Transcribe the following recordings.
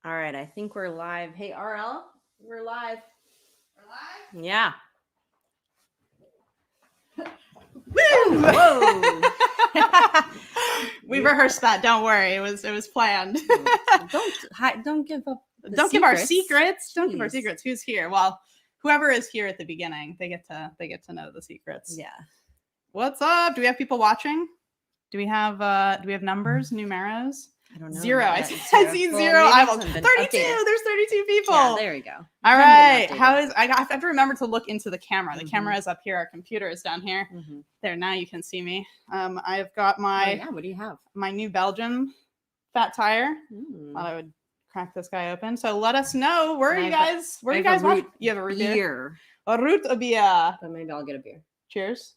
All right, I think we're live. Hey, RL, we're live. We're live? Yeah. Woo! Whoa. We rehearsed that. Don't worry. It was planned. Don't give up. Don't give our secrets. Jeez. Don't give our secrets. Who's here? Well, whoever is here at the beginning, they get to know the secrets. Yeah. What's up? Do we have people watching? Do we have numbers, numeros? I don't know. 0. I see Well, 0 eyeballs. 32. Updated. There's 32 people. Yeah, there we go. All right. I have to remember to look into the camera. The camera is up here. Our computer is down here. There, now you can see me. I've got my what do you have? My New Belgium fat tire. Thought I would crack this guy open. So let us know where you guys watching. You have a root beer. A root beer. But maybe I'll get a beer. Cheers.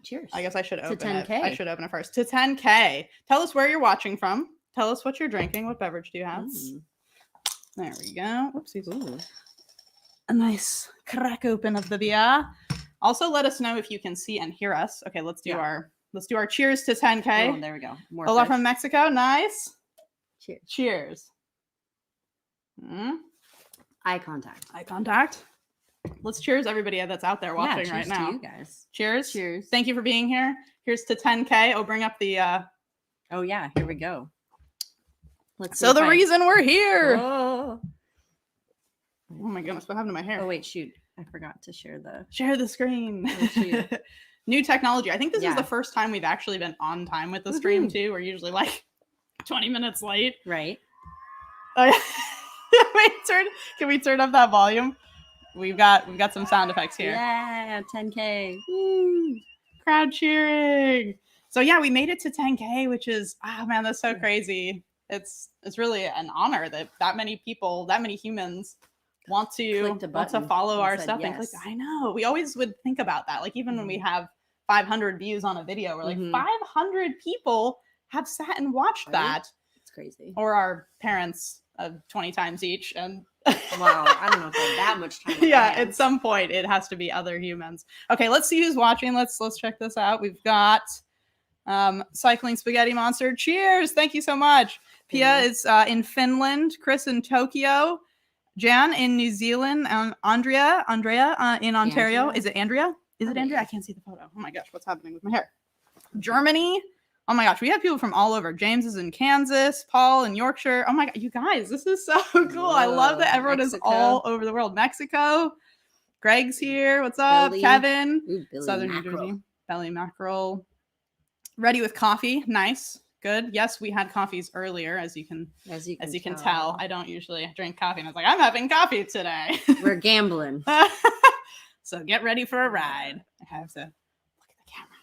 Cheers. I guess I should open to 10K. it. I should open it first. To 10K. Tell us where you're watching from. Tell us what you're drinking. What beverage do you have? There we go. Whoopsies. Ooh. A nice crack open of the beer. Also, let us know if you can see and hear us. Okay, let's do our cheers to 10K. Oh, there we go. More Hola fish. from Mexico. Nice. Cheers. Cheers. Eye contact. Eye contact. Let's cheers everybody that's out there watching right now. To you guys. Cheers. Cheers. Thank you for being here. Here's to 10K. Oh, bring up the Oh yeah, here we go. Let's So the reason we're here. Oh my goodness, what happened to my hair? Oh wait, shoot. I forgot to share the screen. Oh, New technology. I think this is the first time we've actually been on time with the stream too. We're usually like 20 minutes late. Right. Can we turn up that volume? We've got some sound effects here. Yeah, 10K. Woo. Crowd cheering. So yeah, we made it to 10K, which is man, that's so crazy. It's really an honor that many people, that many humans want to follow our stuff. Yes. And click. I know. We always would think about that. Like even when we have 500 views on a video, we're like 500 people have sat and watched that. It's crazy. Or our parents 20 times each. And wow, I don't know if they have that much time. Yeah, at some point it has to be other humans. Okay, let's see who's watching. Let's check this out. We've got Cycling Spaghetti Monster. Cheers. Thank you so much. Pia is in Finland, Chris in Tokyo, Jan in New Zealand, Andrea in Ontario. Andrea? Is it Andrea? Is it Andrea? I can't see the photo. Oh my gosh, what's happening with my hair? Germany. Oh my gosh, we have people from all over. James is in Kansas, Paul in Yorkshire. Oh my god, you guys, this is so cool. Whoa, I love that everyone is all over the world. Mexico. Greg's here. What's up? Billy. Kevin. Ooh, Southern New Jersey. Belly mackerel. Ready with coffee. Nice. Good. Yes, we had coffees earlier, as you can tell. I don't usually drink coffee, and I was like, I'm having coffee today. We're gambling. So get ready for a ride. I have to look at the camera.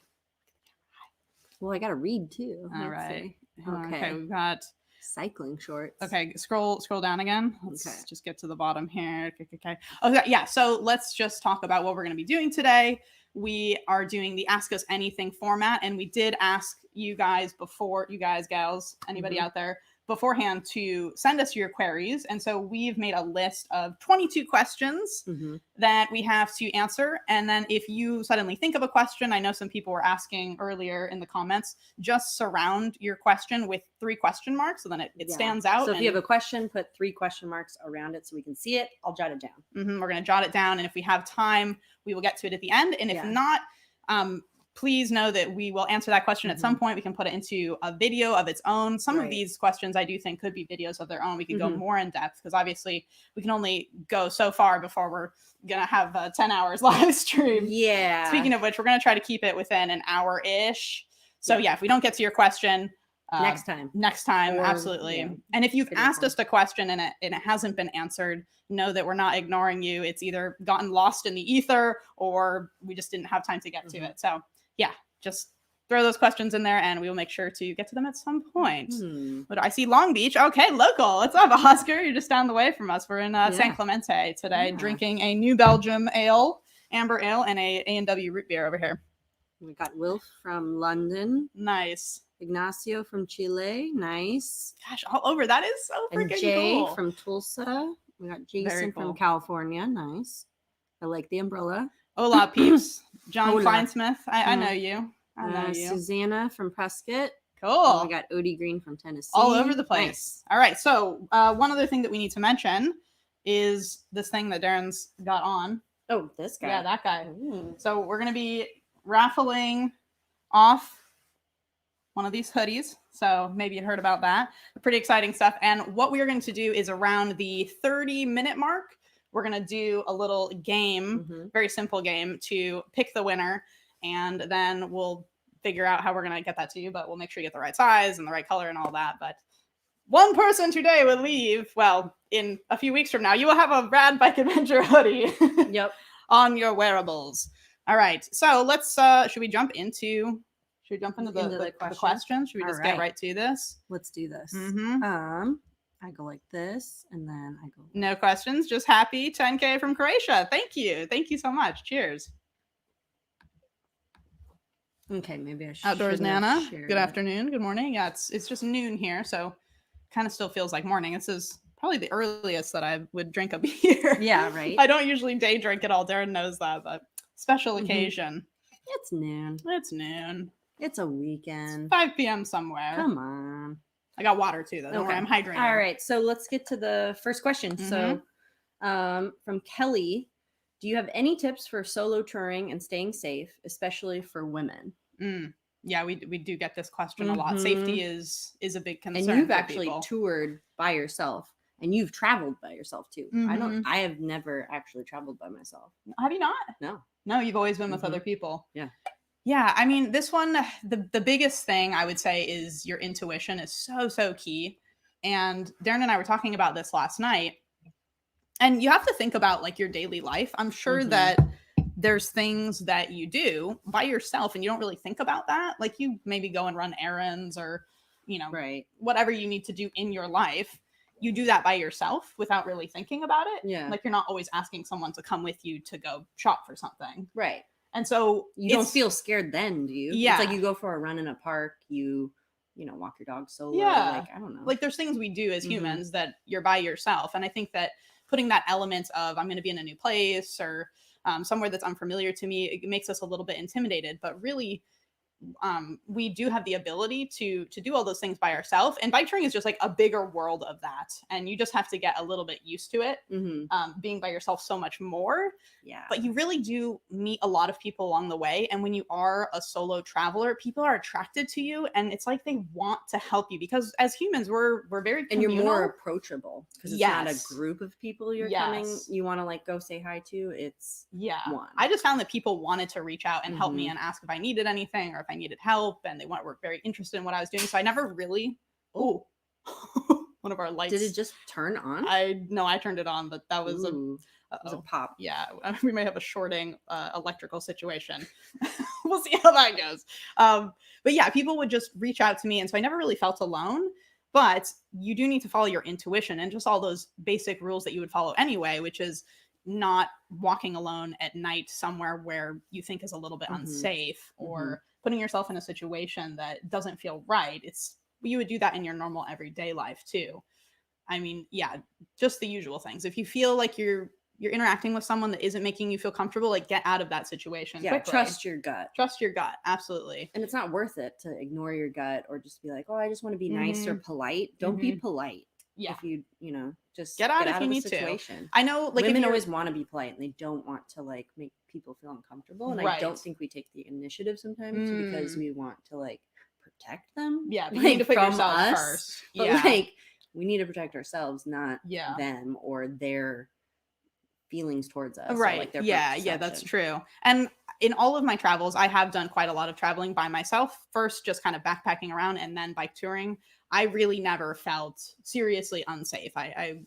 Well, I got to read too. All right. Okay. Okay, we've got cycling shorts. Okay, scroll down again. Let's just get to the bottom here. Okay. Okay, yeah. So let's just talk about what we're going to be doing today. We are doing the Ask Us Anything format, and we did ask you guys before, you guys, gals, anybody out there beforehand to send us your queries. And so we've made a list of 22 questions that we have to answer. And then if you suddenly think of a question, I know some people were asking earlier in the comments, just surround your question with 3 question marks. So then it stands out. So if you have a question, put 3 question marks around it so we can see it. I'll jot it down. We're going to jot it down. And if we have time, we will get to it at the end. And if not, please know that we will answer that question at some point. We can put it into a video of its own. Some of these questions I do think could be videos of their own. We could go more in depth because obviously we can only go so far before we're going to have 10 hours live stream. Yeah. Speaking of which, we're going to try to keep it within an hour-ish. So yeah, if we don't get to your question, next time, absolutely. And if you've asked us the question and it hasn't been answered, know that we're not ignoring you. It's either gotten lost in the ether or we just didn't have time to get to it. So yeah, just throw those questions in there and we will make sure to get to them at some point. But I see Long Beach. Okay, local. What's up, Oscar? You're just down the way from us. We're in San Clemente today, drinking a New Belgium ale, amber ale, and a A&W root beer over here. We got Wilf from London. Nice. Ignacio from Chile. Nice. Gosh, all over. That is so freaking and Jay cool. from Tulsa. We got Jason from California. Nice. I like the umbrella. Hola, peeps. John Kleinsmith. I know you. I know you. Susanna from Prescott. Cool. We got Odie Green from Tennessee. All over the place. Nice. All right. So one other thing that we need to mention is this thing that Darren's got on. Oh, this guy. Yeah, that guy. Ooh. So we're going to be raffling off one of these hoodies. So maybe you heard about that. Pretty exciting stuff. And what we are going to do is around the 30-minute mark, we're going to do a little game, very simple game to pick the winner. And then we'll figure out how we're going to get that to you. But we'll make sure you get the right size and the right color and all that. But one person today will leave. Well, in a few weeks from now, you will have a Rad Bike Adventure hoodie. Yep. On your wearables. All right. So let's, should we jump into the questions? Should we just get right to this? Let's do this. I go like this, and then I go. No questions. Just happy 10K from Croatia. Thank you. Thank you so much. Cheers. Okay, maybe I should. Outdoors Nana. Good afternoon. Good morning. Yeah, it's just noon here, so kind of still feels like morning. This is probably the earliest that I would drink a beer. Yeah, right. I don't usually day drink at all. Darren knows that, but special occasion. It's noon. It's noon. It's a weekend. It's 5 p.m. somewhere. Come on. I got water too, though. Don't worry, I'm hydrating. All right, so let's get to the first question. So, from Kelly, do you have any tips for solo touring and staying safe, especially for women? Yeah, we do get this question a lot. Safety is a big concern. And you've actually toured by yourself, and you've traveled by yourself too. I have never actually traveled by myself. Have you not? No, you've always been with other people. Yeah. I mean, this one, the biggest thing I would say is your intuition is so key. And Darren and I were talking about this last night. And you have to think about like your daily life. I'm sure that there's things that you do by yourself and you don't really think about that. Like you maybe go and run errands or, whatever you need to do in your life. You do that by yourself without really thinking about it. Yeah. Like you're not always asking someone to come with you to go shop for something. Right. And so you don't feel scared then, do you? Yeah. It's like you go for a run in a park, you walk your dog solo. Yeah. Like, I don't know. Like there's things we do as humans that you're by yourself. And I think that putting that element of I'm going to be in a new place or somewhere that's unfamiliar to me, it makes us a little bit intimidated, but really we do have the ability to do all those things by ourselves, and bike touring is just like a bigger world of that, and you just have to get a little bit used to it. Being by yourself so much more, but you really do meet a lot of people along the way, and when you are a solo traveler, people are attracted to you, and it's like they want to help you because as humans we're very communal. And you're more approachable because it's not a group of people you're coming you want to like go say hi to. It's one. I just found that people wanted to reach out and help me and ask if I needed anything or if I needed help, and they were very interested in what I was doing. So I never really one of our lights. Did it just turn on? I turned it on, but that was a pop. Yeah, we may have a shorting electrical situation. We'll see how that goes. But yeah, people would just reach out to me, and so I never really felt alone. But you do need to follow your intuition and just all those basic rules that you would follow anyway, which is not walking alone at night somewhere where you think is a little bit unsafe or putting yourself in a situation that doesn't feel right. You would do that in your normal everyday life too. I mean, just the usual things. If you feel like you're interacting with someone that isn't making you feel comfortable, like get out of that situation. Yeah, quickly. Trust your gut. Absolutely. And it's not worth it to ignore your gut or just be like, oh, I just want to be nice or polite. Don't be polite. Yeah. If you just get out if you need to. I know like women always want to be polite and they don't want to like make people feel uncomfortable. And I don't think we take the initiative sometimes because we want to like protect them. Yeah. But you need to put yourself first. But like we need to protect ourselves, not them or their feelings towards us. Right. Or, like, their yeah, that's true. And in all of my travels, I have done quite a lot of traveling by myself. First, just kind of backpacking around and then bike touring. I really never felt seriously unsafe. I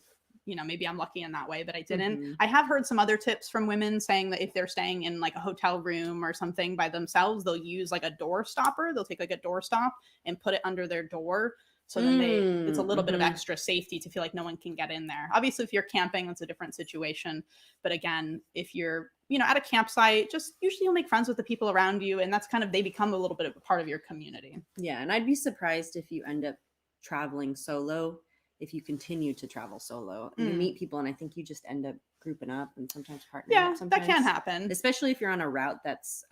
maybe I'm lucky in that way, but I didn't. I have heard some other tips from women saying that if they're staying in like a hotel room or something by themselves, they'll use like a door stopper. They'll take like a door stop and put it under their door. So then it's a little bit of extra safety to feel like no one can get in there. Obviously, if you're camping, that's a different situation. But again, if you're, at a campsite, just usually you'll make friends with the people around you. And that's they become a little bit of a part of your community. Yeah. And I'd be surprised if you end up traveling solo, if you continue to travel solo. You meet people and I think you just end up grouping up and sometimes partnering up sometimes. That can happen. Especially if you're on a route that's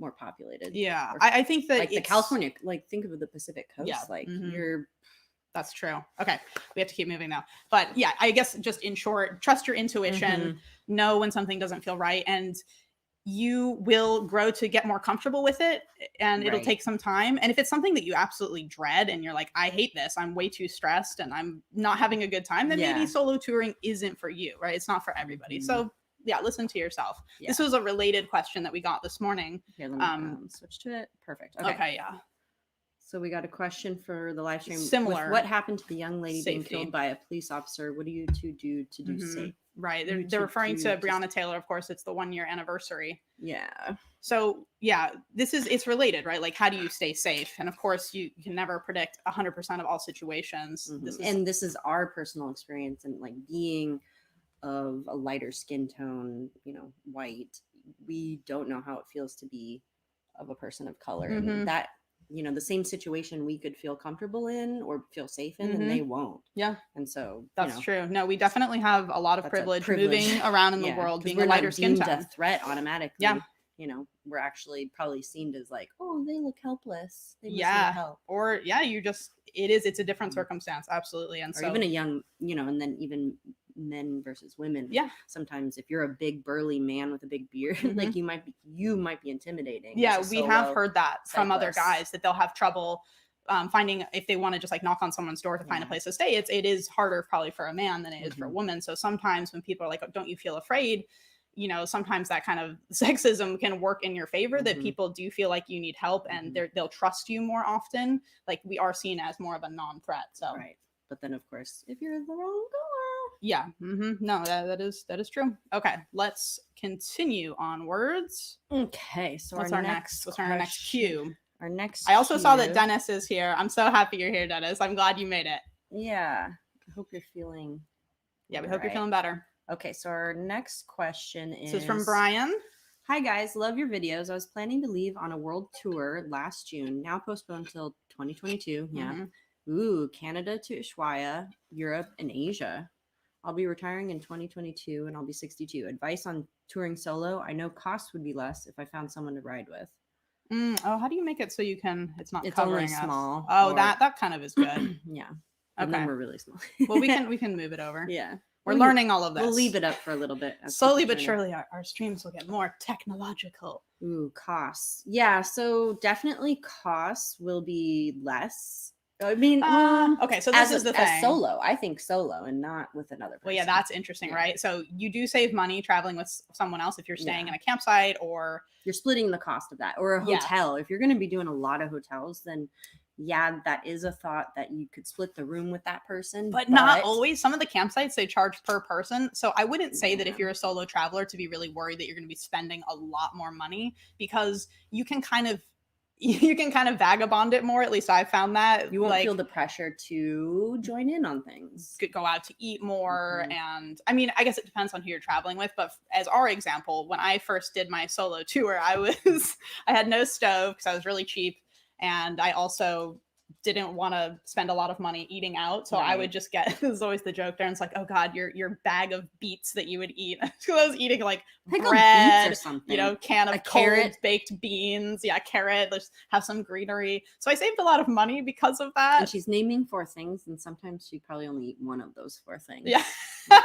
more populated. Yeah. Or, I think that like the California, like think of the Pacific Coast, Yeah. like Mhm. you're. That's true. Okay. We have to keep moving now. But yeah, I guess just in short, trust your intuition, know when something doesn't feel right, and you will grow to get more comfortable with it, and it'll Right. take some time. And if it's something that you absolutely dread and you're like, I hate this, I'm way too stressed and I'm not having a good time, then Yeah. maybe solo touring isn't for you, right? It's not for everybody. So yeah, listen to yourself. Yeah. This was a related question that we got this morning. Here, let me switch to it. Perfect. Okay, yeah. So we got a question for the live stream. Similar. With what happened to the young lady Safety. being killed by a police officer? What do you two do to do safe? Right. You They're two referring do to just- Breonna Taylor. Of course, it's the 1-year anniversary. Yeah. So yeah, it's related, right? Like, how do you stay safe? And of course, you can never predict 100% of all situations. This is our personal experience, and like being of a lighter skin tone, you know, white. We don't know how it feels to be of a person of color, and that, you know, the same situation we could feel comfortable in or feel safe in, and they won't. Yeah. And so that's true. No, we definitely have a lot of privilege moving around in the world, being a lighter skin tone. A threat automatically. Yeah. You know, we're actually probably seen as like, oh, they look helpless. They must need help. Or it's a different circumstance. Absolutely. And or even a young, you know, and then even men versus women. Yeah. Sometimes if you're a big burly man with a big beard, like you might be intimidating. Yeah, we have heard that from other guys, that they'll have trouble finding, if they want to just like knock on someone's door to find a place to stay. It is harder probably for a man than it is for a woman. So sometimes when people are like, oh, don't you feel afraid? You know, sometimes that kind of sexism can work in your favor, that people do feel like you need help, and they'll trust you more often. Like, we are seen as more of a non-threat. So right. But then of course, if you're the wrong color. Yeah. No, that is true. Okay, let's continue onwards. Okay, so what's our next cue? Our next I also saw that Dennis is here. I'm so happy you're here, Dennis. I'm glad you made it. Yeah. I hope you're feeling. Yeah, we hope you're feeling better. Okay, so our next question is. This is from Brian. Hi guys, love your videos. I was planning to leave on a world tour last June, now postponed until 2022. Yeah. Ooh, Canada to Ushuaia, Europe, and Asia. I'll be retiring in 2022 and I'll be 62. Advice on touring solo. I know costs would be less if I found someone to ride with. How do you make it so you can, it's only covering small. Oh, that kind of is good. Yeah. And then we're really small. Well, we can move it over. Yeah. We're learning all of this. We'll leave it up for a little bit. Slowly but surely, our streams will get more technological. Ooh, costs. Yeah, so definitely costs will be less. I mean, okay, so this is the thing. As solo, I think solo and not with another person. Well, yeah, that's interesting, right? So you do save money traveling with someone else if you're staying in a campsite, or you're splitting the cost of that, or a hotel. If you're going to be doing a lot of hotels, then yeah, that is a thought that you could split the room with that person. But not always. Some of the campsites, they charge per person. So I wouldn't say that if you're a solo traveler to be really worried that you're going to be spending a lot more money, because you can kind of vagabond it more. At least I found that you won't feel the pressure to join in on things, go out to eat more. And I mean, I guess it depends on who you're traveling with, but as our example, when I first did my solo tour, I had no stove because I was really cheap, and I also didn't want to spend a lot of money eating out, so I would just get, this is always the joke there, and it's like, oh god, your bag of beets that you would eat. So I was eating like bread, or something, you know, can of cold baked beans, carrot, let's have some greenery. So I saved a lot of money because of that. And she's naming 4 things, and sometimes she probably only eat one of those 4 things. Yeah.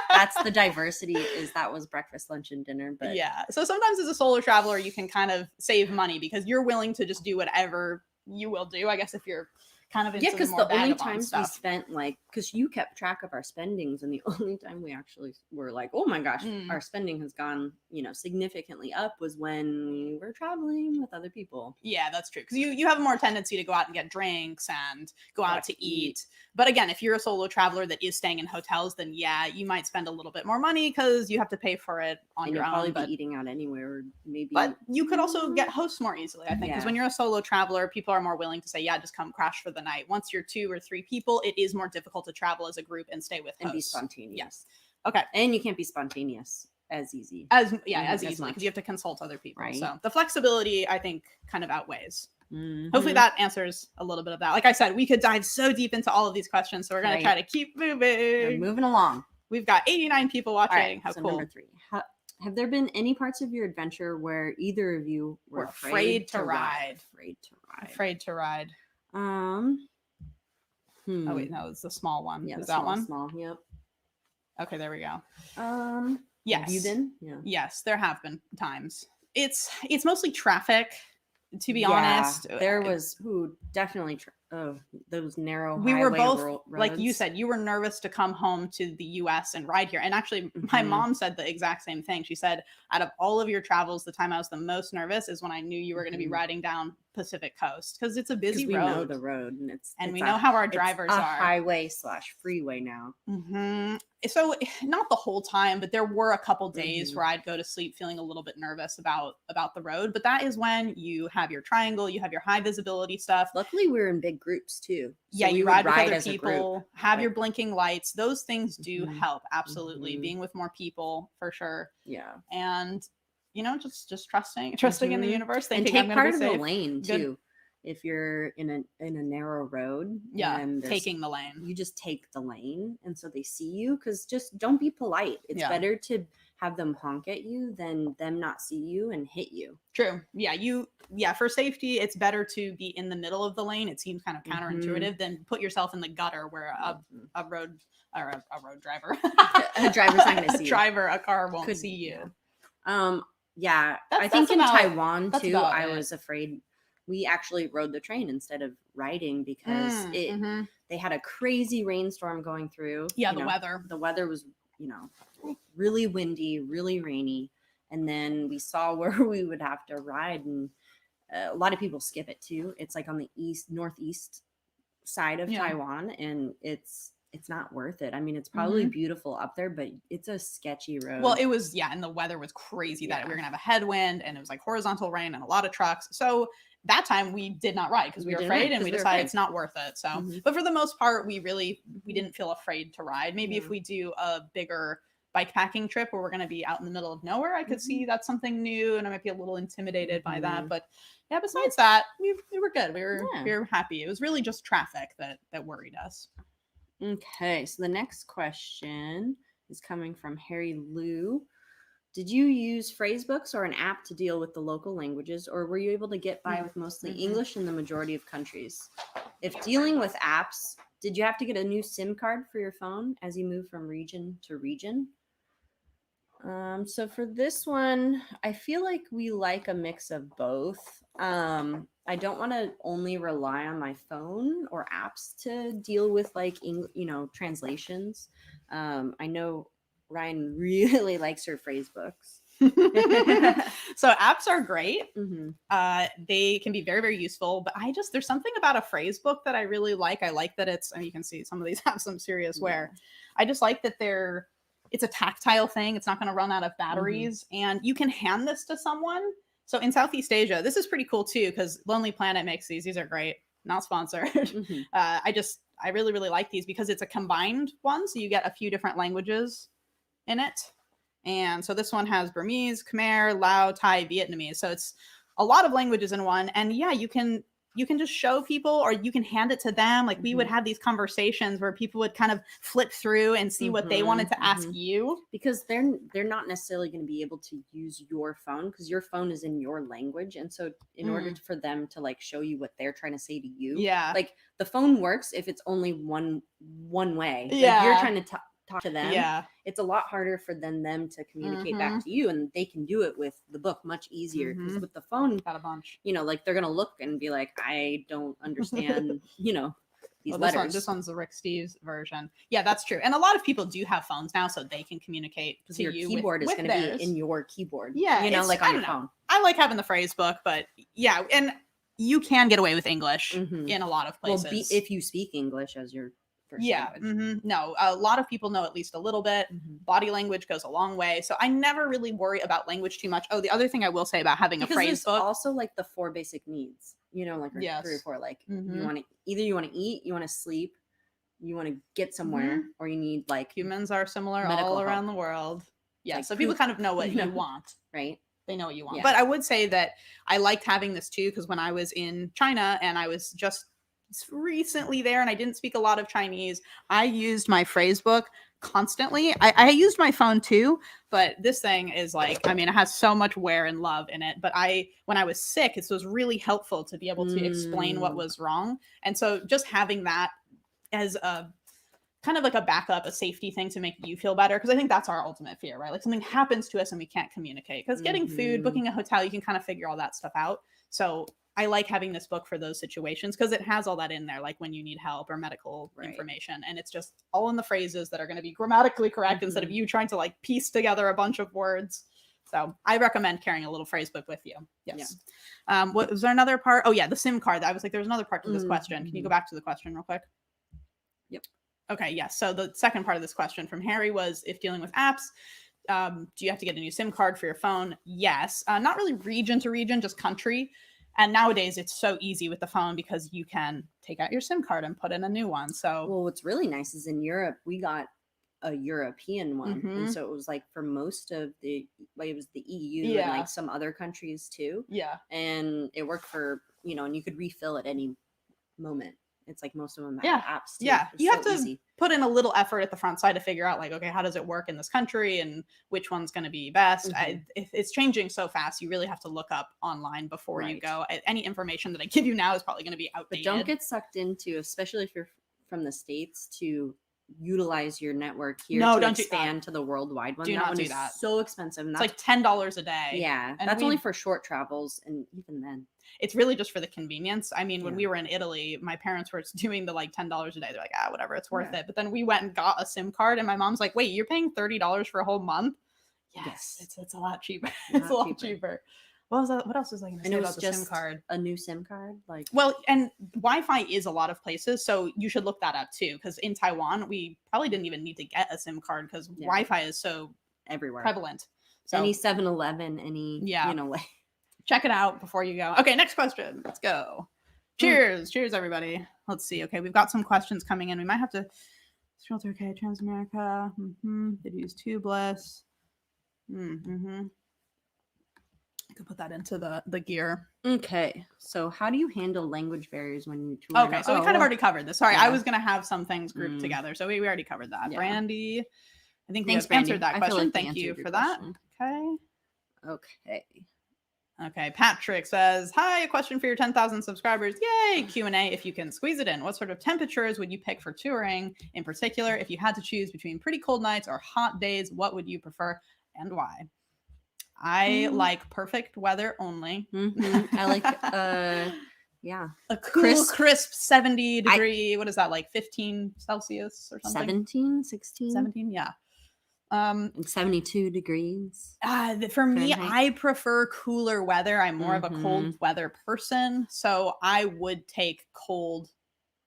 That's the diversity, is that was breakfast, lunch, and dinner. But yeah, so sometimes as a solo traveler you can kind of save money because you're willing to just do whatever you will do, I guess, if you're kind of into because the only times stuff. We spent, like, because you kept track of our spendings, and the only time we actually were like, oh my gosh, our spending has gone, you know, significantly up, was when we were traveling with other people. Yeah, that's true, because you have more tendency to go out and get drinks and go out to eat. But again, if you're a solo traveler that is staying in hotels, then yeah, you might spend a little bit more money because you have to pay for it on your own. You'll probably be eating out anywhere, or maybe. But you could also get hosts more easily, I think, because when you're a solo traveler, people are more willing to say, yeah, just come crash for the night. Once you're 2 or 3 people, it is more difficult to travel as a group and stay with hosts. And be spontaneous. Yes. Okay. And you can't be spontaneous as easily because you have to consult other people. Right. So the flexibility, I think, kind of outweighs. Hopefully that answers a little bit of that. Like I said, we could dive so deep into all of these questions, so we're going to try to keep moving. We're moving along. We've got 89 people watching. Right, How so cool. Number 3. Have there been any parts of your adventure where either of you were afraid to ride? Afraid to ride. Oh wait, no, it's the small one. Yeah, is that one? Small. Yep. Okay, there we go. Yes. Have you been? Yeah. Yes, there have been times. It's mostly traffic, to be honest. There was definitely those narrow we were both roads. Like you said, you were nervous to come home to the US and ride here. And actually my mom said the exact same thing. She said, out of all of your travels, the time I was the most nervous is when I knew you were going to be riding down Pacific Coast, because it's a busy road. We know the road, and we know how our drivers are. Highway/freeway now. So not the whole time, but there were a couple days where I'd go to sleep feeling a little bit nervous about the road. But that is when you have your triangle, you have your high visibility stuff. Luckily, we were in big groups too. So you ride with other people, have your blinking lights. Those things do help. Absolutely. Being with more people, for sure. Yeah. And just trusting in the universe. And take part of the lane too. If you're in a narrow road, taking the lane, you just take the lane, and so they see you. Because just don't be polite. It's better to have them honk at you than them not see you and hit you. True. Yeah. For safety, it's better to be in the middle of the lane. It seems kind of counterintuitive than put yourself in the gutter where a road driver, a driver's not going to see you. A car won't see you. Yeah. I think in Taiwan too, I was afraid. We actually rode the train instead of riding because they had a crazy rainstorm going through. Yeah, the weather was, really windy, really rainy. And then we saw where we would have to ride, and a lot of people skip it too. It's like on the northeast side of Taiwan, and it's not worth it. I mean, it's probably beautiful up there, but it's a sketchy road. Well, it was, and the weather was crazy that we were gonna have a headwind, and it was like horizontal rain and a lot of trucks. So that time we did not ride because we were afraid, and we decided it's not worth it. So, but for the most part, we didn't feel afraid to ride. Maybe if we do a bigger bikepacking trip where we're going to be out in the middle of nowhere, I could see that's something new, and I might be a little intimidated by that. But yeah, besides that, we were good. We were happy. It was really just traffic that worried us. Okay, so the next question is coming from Harry Lou. Did you use phrasebooks or an app to deal with the local languages, or were you able to get by with mostly English in the majority of countries? If dealing with apps, did you have to get a new SIM card for your phone as you move from region to region? So for this one, I feel like we like a mix of both. I don't want to only rely on my phone or apps to deal with translations. I know Ryan really likes her phrase books. So apps are great. They can be very, very useful, but there's something about a phrase book that I really like. I like that you can see some of these have some serious wear. I just like that it's a tactile thing. It's not going to run out of batteries, and you can hand this to someone. So in Southeast Asia, this is pretty cool too, because Lonely Planet makes these. These are great. Not sponsored. I really, really like these because it's a combined one. So you get a few different languages in it. And so this one has Burmese, Khmer, Lao, Thai, Vietnamese. So it's a lot of languages in one. And yeah, you can just show people, or you can hand it to them. Like we would have these conversations where people would kind of flip through and see what they wanted to ask you. Because they're not necessarily going to be able to use your phone because your phone is in your language. And so in order for them to show you what they're trying to say to you, the phone works if it's only one way. Yeah. You're trying to talk to them, it's a lot harder for them to communicate back to you, and they can do it with the book much easier, because with the phone, got a bunch, they're gonna look and be like, I don't understand these letters. This one's the Rick Steves version. Yeah, that's true. And a lot of people do have phones now, so they can communicate to your you keyboard with is going to be in your keyboard, on your phone. I like having the phrase book, but yeah, and you can get away with English in a lot of places. Well, if you speak English as your first language. No, a lot of people know at least a little bit. Body language goes a long way. So I never really worry about language too much. Oh, the other thing I will say about having a phrase book. Also the 4 basic needs, 3 or 4, you want to eat, you want to sleep, you want to get somewhere, or you need humans are similar all around the world. Yeah. So people kind of know what you want, right? They know what you want. Yeah. But I would say that I liked having this too, because when I was in China and I was just recently there and I didn't speak a lot of Chinese, I used my phrase book constantly. I used my phone too, but this thing is like, I mean, it has so much wear and love in it. But when I was sick, it was really helpful to be able to explain what was wrong. And so just having that as a kind of like a backup, a safety thing to make you feel better. Because I think that's our ultimate fear, right? Like something happens to us and we can't communicate. Because getting food, booking a hotel, you can kind of figure all that stuff out. So I like having this book for those situations because it has all that in there, like when you need help or medical information. And it's just all in the phrases that are going to be grammatically correct instead of you trying to like piece together a bunch of words. So I recommend carrying a little phrase book with you. Yes. Yeah. What was there another part? Oh yeah, the SIM card. I was like, there was another part to this question. Can you go back to the question real quick? Yep. Okay, yes. So the second part of this question from Harry was, if dealing with apps, do you have to get a new SIM card for your phone? Yes. Not really region to region, just country. And nowadays it's so easy with the phone because you can take out your SIM card and put in a new one. So, well, what's really nice is in Europe, we got a European one. And so it was like for most of it was the EU and like some other countries too. Yeah. And it worked for, and you could refill at any moment. It's like most of them have apps too. Yeah. It's you have to put in a little effort at the front side to figure out like, okay, how does it work in this country and which one's going to be best? It's changing so fast. You really have to look up online before you go. Any information that I give you now is probably going to be outdated. But don't get sucked into, especially if you're from the States, to utilize your network here to expand to the worldwide one. That one is so expensive. And it's like $10 a day. Yeah. And that's only for short travels. And even then, it's really just for the convenience. I mean, when we were in Italy, my parents were doing the like $10 a day. They're like, whatever, it's worth it. But then we went and got a SIM card and my mom's like, wait, you're paying $30 for a whole month? Yes. It's a lot cheaper. It's a lot cheaper. What was that? What else was I going to say about the SIM card? A new SIM card? Well, and Wi-Fi is a lot of places, so you should look that up too. Because in Taiwan, we probably didn't even need to get a SIM card because Wi-Fi is so everywhere prevalent. So any 7-Eleven, like check it out before you go. Okay, next question. Let's go. Cheers. Cheers, everybody. Let's see. Okay, we've got some questions coming in. We might have to scroll through. Okay, Transamerica. Did use tubeless. I could put that into the gear. Okay. So how do you handle language barriers when you tour? Okay, so we kind of already covered this. Sorry, I was going to have some things grouped together. So we already covered that. Yeah. Brandy, I think we answered that question. Thank you for that. Okay. Patrick says, hi, a question for your 10,000 subscribers. Yay, Q&A if you can squeeze it in. What sort of temperatures would you pick for touring? In particular, if you had to choose between pretty cold nights or hot days, what would you prefer and why? I like perfect weather only. I like a cool, crisp 70 degree. What is that, like 15 Celsius or something? 17, 16? 17, yeah. And 72 degrees. For me, I prefer cooler weather. I'm more of a cold weather person. So I would take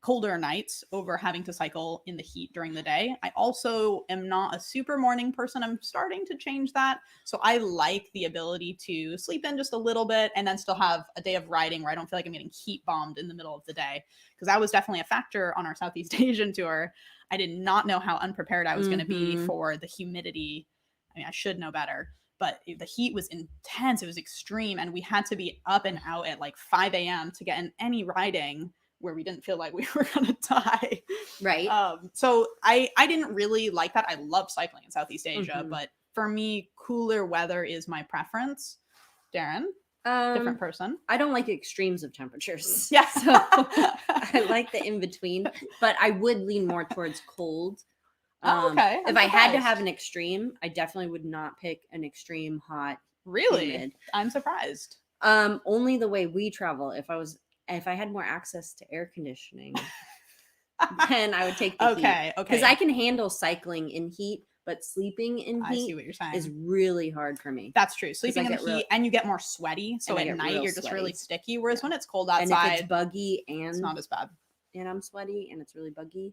colder nights over having to cycle in the heat during the day. I also am not a super morning person. I'm starting to change that. So I like the ability to sleep in just a little bit and then still have a day of riding where I don't feel like I'm getting heat bombed in the middle of the day. Because that was definitely a factor on our Southeast Asian tour. I did not know how unprepared I was going to be for the humidity. I mean, I should know better. But the heat was intense. It was extreme. And we had to be up and out at like 5 a.m. to get in any riding where we didn't feel like we were going to die. Right. So I didn't really like that. I love cycling in Southeast Asia, but for me, cooler weather is my preference. Darren, different person. I don't like extremes of temperatures. Yeah. So I like the in-between, but I would lean more towards cold. Okay. If I had to have an extreme, I definitely would not pick an extreme hot. Really? Humid. I'm surprised. Only the way we travel. If I had more access to air conditioning, then I would take the heat. Okay. Because I can handle cycling in heat, but sleeping in heat I see what you're saying. is really hard for me. That's true. Sleeping in the heat and you get more sweaty. So at night you're just really sticky. Whereas when it's cold outside, and if it's buggy and it's not as bad. And I'm sweaty and it's really buggy.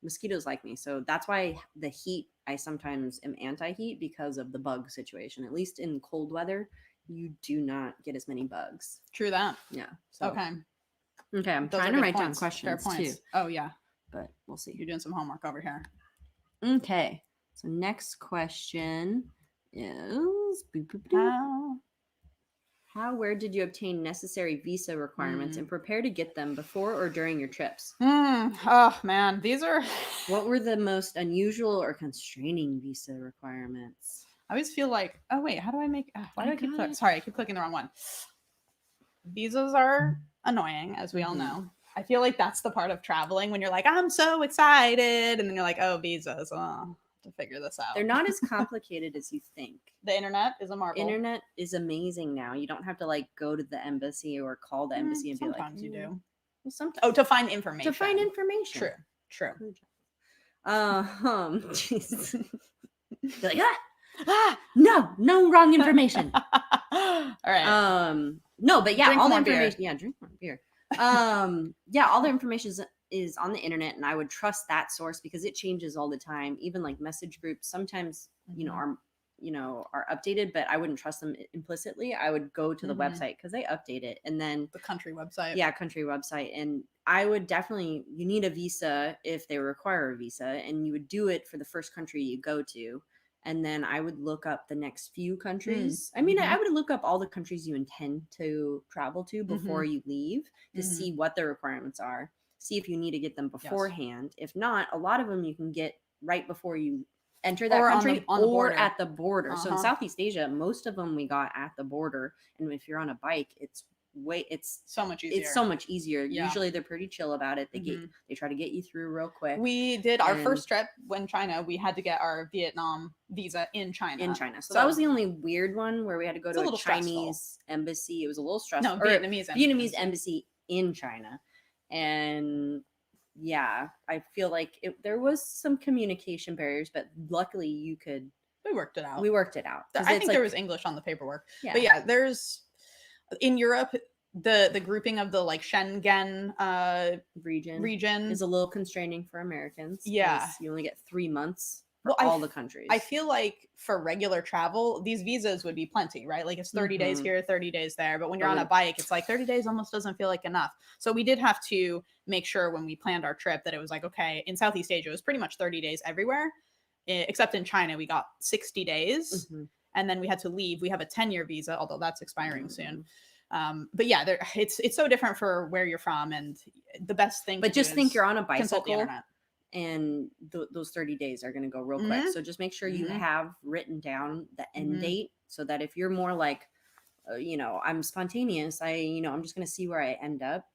Mosquitoes like me. So that's why the heat, I sometimes am anti-heat because of the bug situation. At least in cold weather, you do not get as many bugs. True that. Yeah. So. Okay. I'm trying to write down questions too. Oh yeah. But we'll see. You're doing some homework over here. Okay. So next question is where did you obtain necessary visa requirements and prepare to get them before or during your trips? Oh man, these are. What were the most unusual or constraining visa requirements? I always feel like, oh wait, how do I make? Why do I keep? Sorry, I keep clicking the wrong one. Visas are annoying, as we all know. I feel like that's the part of traveling when you're like, I'm so excited, and then you're like, oh, visas. Oh, to figure this out. They're not as complicated as you think. The internet is a marvel. Internet is amazing now. You don't have to like go to the embassy or call the embassy and be like, sometimes you do. Well, sometimes. Oh, to find information. To find information. True. Jeez. You're like, no wrong information. All right. No, but yeah, drink all the more information. beer. Yeah, drink more beer. Yeah, all the information is on the internet, and I would trust that source because it changes all the time. Even like message groups sometimes, are updated, but I wouldn't trust them implicitly. I would go to the website because they update it, and then the country website. Yeah, country website, and I would definitely. You need a visa if they require a visa, and you would do it for the first country you go to. And then I would look up the next few countries. I mean, I would look up all the countries you intend to travel to before you leave to see what their requirements are. See if you need to get them beforehand. Yes. If not, a lot of them you can get right before you enter that country on the or border. at the border. So in Southeast Asia, most of them we got at the border. And if you're on a bike, it's so much easier. It's so much easier. Yeah. Usually they're pretty chill about it. They try to get you through real quick. We did our first trip when China. We had to get our Vietnam visa in China. So that was the only weird one where we had to go to a Chinese embassy. It was a little stressful. No, Vietnamese embassy in China. And yeah, I feel like there was some communication barriers, but luckily we worked it out. I think there was English on the paperwork. Yeah. But yeah, there's in Europe, the grouping of the like Schengen region is a little constraining for Americans. Yeah, you only get 3 months for all the countries. I feel like for regular travel, these visas would be plenty, right? Like it's 30 days here, 30 days there. But when you're on a bike, it's like 30 days almost doesn't feel like enough. So we did have to make sure when we planned our trip that it was like, okay, in Southeast Asia, it was pretty much 30 days everywhere, except in China, we got 60 days. And then we had to leave. We have a 10-year visa, although that's expiring soon. But yeah, it's so different for where you're from, and the best thing. But just think you're on a bicycle, and those 30 days are going to go real quick. So just make sure you have written down the end date, so that if you're more like, I'm spontaneous, I'm just going to see where I end up.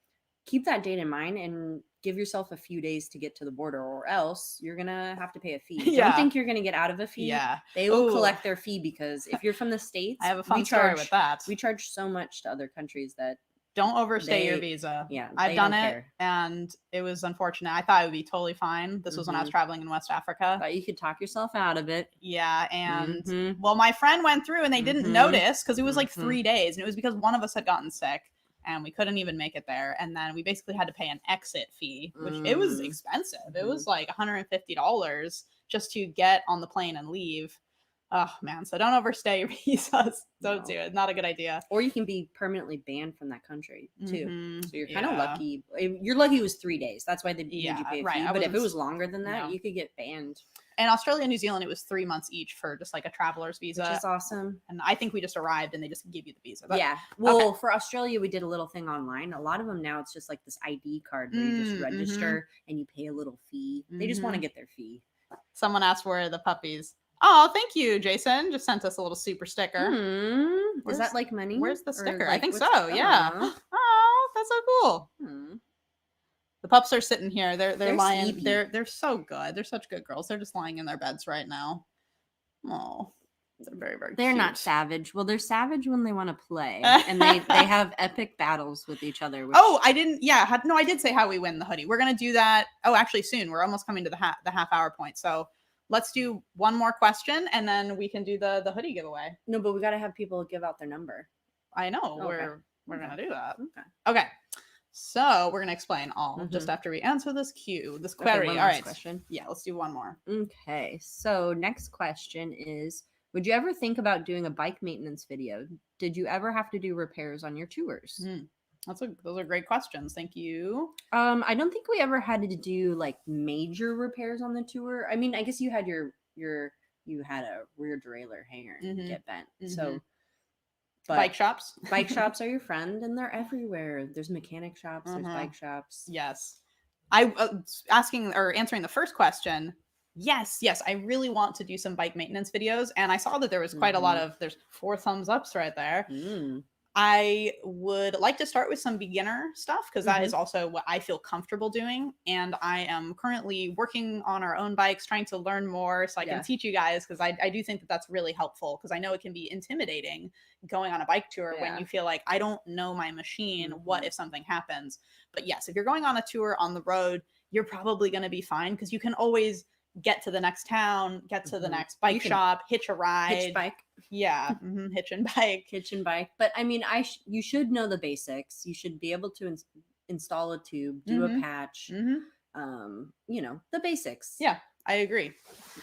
Keep that date in mind and give yourself a few days to get to the border, or else you're gonna have to pay a fee. Don't think you're gonna get out of a fee. Yeah, they will collect their fee, because if you're from the States, I have a fun story with that. We charge so much to other countries that don't overstay your visa. Yeah, I've done it, and it was unfortunate. I thought it would be totally fine. This was when I was traveling in West Africa. Thought you could talk yourself out of it. Yeah, and well, my friend went through and they didn't notice because it was like 3 days, and it was because one of us had gotten sick. And we couldn't even make it there. And then we basically had to pay an exit fee, which it was expensive. It was like $150 just to get on the plane and leave. Oh, man. So don't overstay your visas. Don't do it. Not a good idea. Or you can be permanently banned from that country, too. So you're kind of lucky. You're lucky it was 3 days. That's why they made you pay a fee. But if it was longer than that, you could get banned. In Australia and New Zealand, it was 3 months each for just like a traveler's visa. Which is awesome. And I think we just arrived and they just give you the visa. Yeah. Well, for Australia, we did a little thing online. A lot of them now, it's just like this ID card where you just register and you pay a little fee. They just want to get their fee. Someone asked where are the puppies. Oh, thank you, Jason. Just sent us a little super sticker. Is that like money? Where's the sticker? Like, I think so. Yeah. Oh, that's so cool. The pups are sitting here. They're lying. Sleepy. They're so good. They're such good girls. They're just lying in their beds right now. Oh, they're very, very They're cute. not savage. Well, they're savage when they want to play. And they have epic battles with each other. Which... Oh, I didn't. Yeah. I did say how we win the hoodie. We're going to do that. Oh, actually soon. We're almost coming to the half hour point. So let's do one more question and then we can do the hoodie giveaway. No, but we got to have people give out their number. I know. Okay. We're going to do that. Okay. So we're going to explain all just after we answer this query. All right. Question. Yeah, let's do one more. Okay. So next question is, would you ever think about doing a bike maintenance video? Did you ever have to do repairs on your tours? Those are great questions. Thank you. I don't think we ever had to do like major repairs on the tour. I mean, I guess you had you had a rear derailleur hanger get bent. So But bike shops. Bike shops are your friend, and they're everywhere. There's mechanic shops. There's bike shops. Yes. I asking or answering the first question. Yes, I really want to do some bike maintenance videos, and I saw that there was quite a lot of. There's 4 thumbs ups right there. I would like to start with some beginner stuff because that is also what I feel comfortable doing. And I am currently working on our own bikes, trying to learn more so I can teach you guys, because I do think that that's really helpful, because I know it can be intimidating going on a bike tour when you feel like I don't know my machine. What if something happens? But yes, if you're going on a tour on the road, you're probably going to be fine, because you can always get to the next town, get to the next bike shop, hitch a ride. Hitch bike. Yeah, hitch and bike. Hitch and bike. But I mean, you should know the basics. You should be able to install a tube, do a patch, you know, the basics. Yeah, I agree.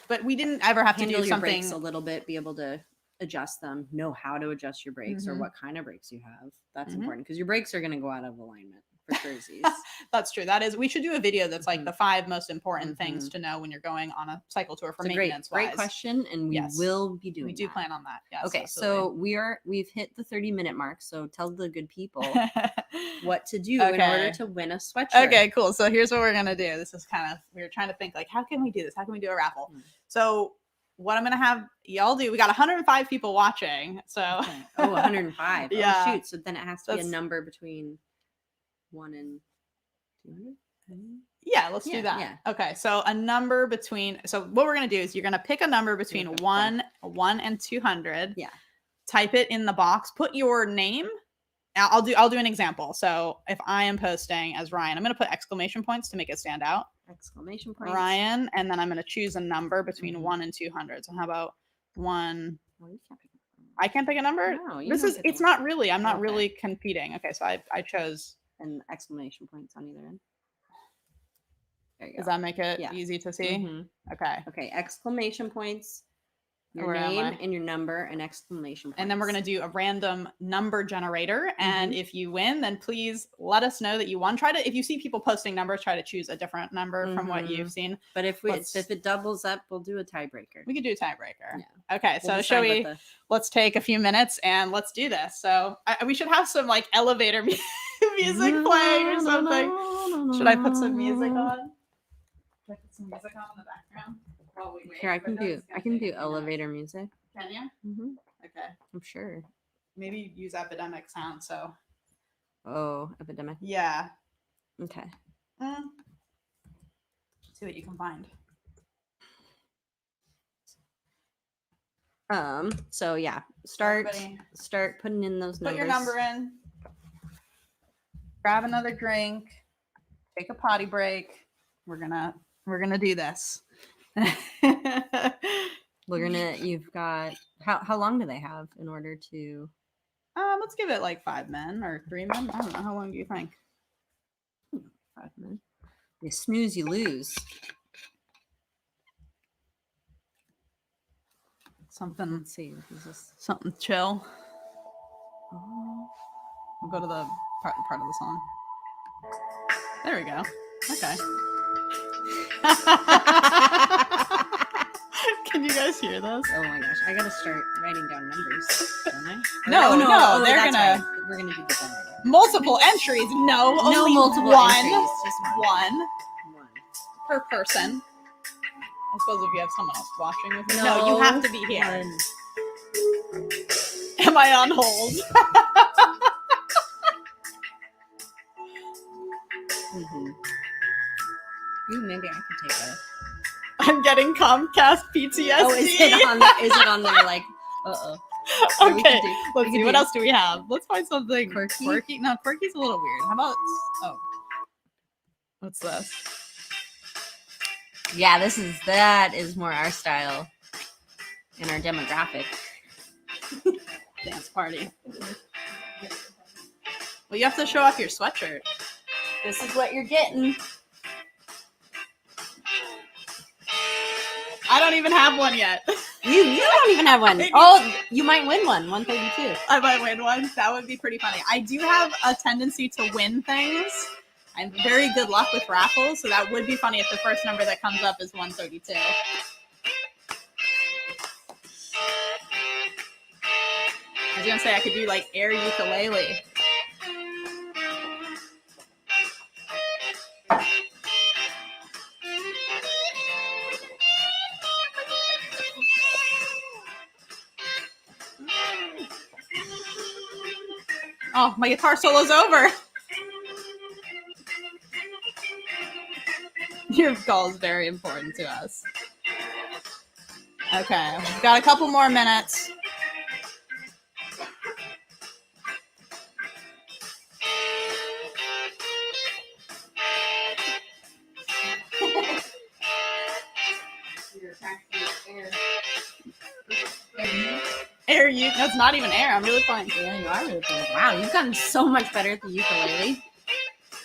But we didn't ever have Handle to do your something brakes a little bit, be able to adjust them, know how to adjust your brakes or what kind of brakes you have. That's important, because your brakes are going to go out of alignment for crazies. That's true. We should do a video that's like the 5 most important things to know when you're going on a cycle tour for maintenance. Great question, and we will be doing. We do plan on that. Yes. Okay, absolutely. so we've hit the 30-minute mark. So tell the good people what to do in order to win a sweatshirt. Okay, cool. So here's what we're gonna do. This is we were trying to think like, how can we do this? How can we do a raffle? So what I'm gonna have y'all do, we got 105 people watching. So 105. Yeah. Oh shoot. So then it has to be a number between 1 and 200. Yeah, let's do that. Yeah. Okay, so a number between. So what we're gonna do is you're gonna pick a number between 1 and 200. Yeah. Type it in the box. Put your name. I'll do an example. So if I am posting as Ryan, I'm gonna put exclamation points to make it stand out. Exclamation points. Ryan, and then I'm gonna choose a number between 1 and 200. So how about 1? I can't pick a number. No, it's not really. I'm not really competing. Okay, so I chose. And exclamation points on either end. There you go. Does that make it easy to see? Okay. Okay. Exclamation points, your name and your number, and exclamation points. And then we're going to do a random number generator. And if you win, then please let us know that you won. If you see people posting numbers, try to choose a different number from what you've seen. But if it doubles up, we'll do a tiebreaker. We could do a tiebreaker. Yeah. Okay. So let's take a few minutes and let's do this. So we should have some like elevator music playing or something. Should I put some music on? Should I put some music on in the background? Here, I can do elevator music. Can you? Okay. I'm sure. Maybe use epidemic sound. So. Oh, epidemic. Yeah. Okay. See what you can find. So yeah, start putting in those numbers. Put your number in. Grab another drink. Take a potty break. We're gonna do this. You've got how long do they have in order to let's give it like 5 men or 3 men. I don't know. How long do you think? 5 men. You snooze, you lose. Something. Let's see. Is this something chill? We'll go to the part of the song. There we go. Okay. Can you guys hear this? Oh my gosh. I gotta start writing down numbers, don't I? No, we're gonna do the generator. Multiple entries. No, only multiple one. Entries. Just one per person. I suppose if you have someone else watching with you. No, you have to be here. Am I on hold? Ooh, maybe I could take a. I'm getting Comcast PTSD. Oh, is it on there? Like, Okay, let's see. What else do we have? Let's find something quirky. No, quirky's a little weird. How about? Oh, what's this? Yeah, that is more our style and our demographic. Dance party. Well, you have to show off your sweatshirt. This is what you're getting. I don't even have one yet. You don't even have one. Oh, you might win one. 132. I might win one. That would be pretty funny. I do have a tendency to win things. I'm very good luck with raffles, so that would be funny if the first number that comes up is 132. was gonna say I could do like air ukulele. Oh, my guitar solo's over. Your call is very important to us. Okay, we've got a couple more minutes. Air, that's not even air. I'm really fine. Yeah, you are really fine. Wow, you've gotten so much better at the ukulele.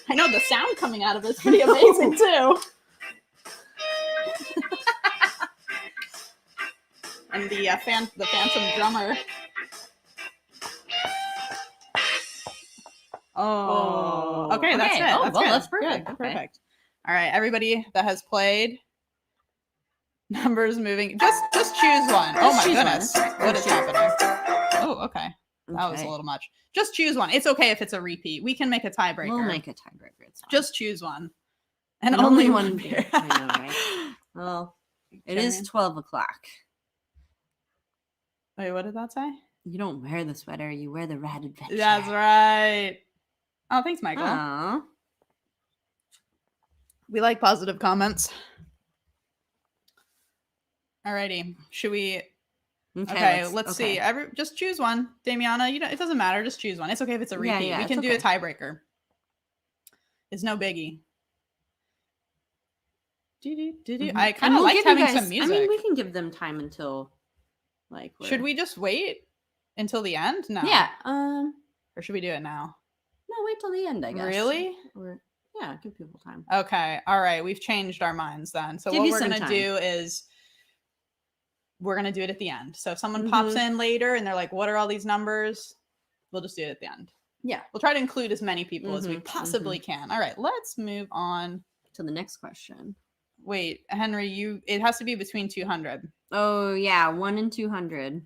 I know the sound coming out of it's pretty amazing too. And the phantom drummer. Oh, okay, that's it. Oh, that's well, good. that's perfect. Good. Okay. Perfect. All right, everybody that has played, numbers moving. Just choose one. Oh my goodness, what is happening? Oh, okay. That was a little much. Just choose one. It's okay if it's a repeat. We can make a tiebreaker. We'll make a tiebreaker. It's fine. Just choose one. And only one beer. I know, right? Well, it is 12 o'clock. Wait, what did that say? You don't wear the sweater, you wear the Rad Adventure. That's right. Oh, thanks, Michael. Aww. We like positive comments. Alrighty. Should we... Okay, let's see. Just choose one. Damiana, it doesn't matter. Just choose one. It's okay if it's a repeat. Yeah, we can do a tiebreaker. It's no biggie. I kind of like having some music. I mean, we can give them time until, like... Should we just wait until the end? No. Yeah. Or should we do it now? No, wait till the end, I guess. Really? Yeah, give people time. Okay. All right. We've changed our minds then. So what we're going to do is we're going to do it at the end. So if someone pops in later and they're like, what are all these numbers? We'll just do it at the end. Yeah. We'll try to include as many people as we possibly can. All right. Let's move on to the next question. Wait, Henry, it has to be between 200. Oh, yeah. 1 and 200.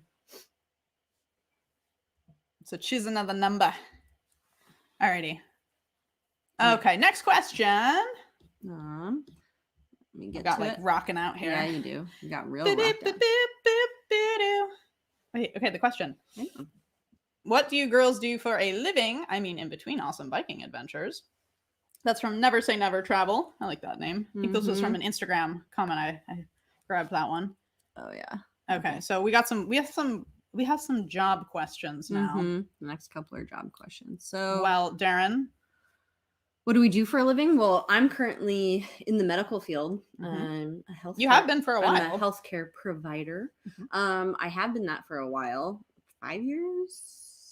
So choose another number. Alrighty. Okay, next question. Let me get got like rocking out here. Yeah, you do. You got real rocked out. Wait, okay, the question. Yeah. What do you girls do for a living? I mean, in between awesome biking adventures. That's from Never Say Never Travel. I like that name. I think this was from an Instagram comment. I grabbed that one. Oh yeah. Okay, so we have some job questions now. The next couple are job questions. So, well, Darren, what do we do for a living? Well, I'm currently in the medical field. I'm a health. You have been for a while. I'm a healthcare provider. I have been that for a while. 5 years,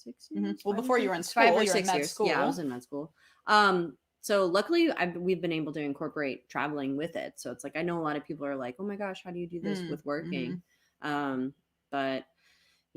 6 years. Well, before you were in school, 5 or you were 6 in med years. school. Yeah, I was in med school. So luckily, we've been able to incorporate traveling with it. So it's like I know a lot of people are like, "Oh my gosh, how do you do this with working?" But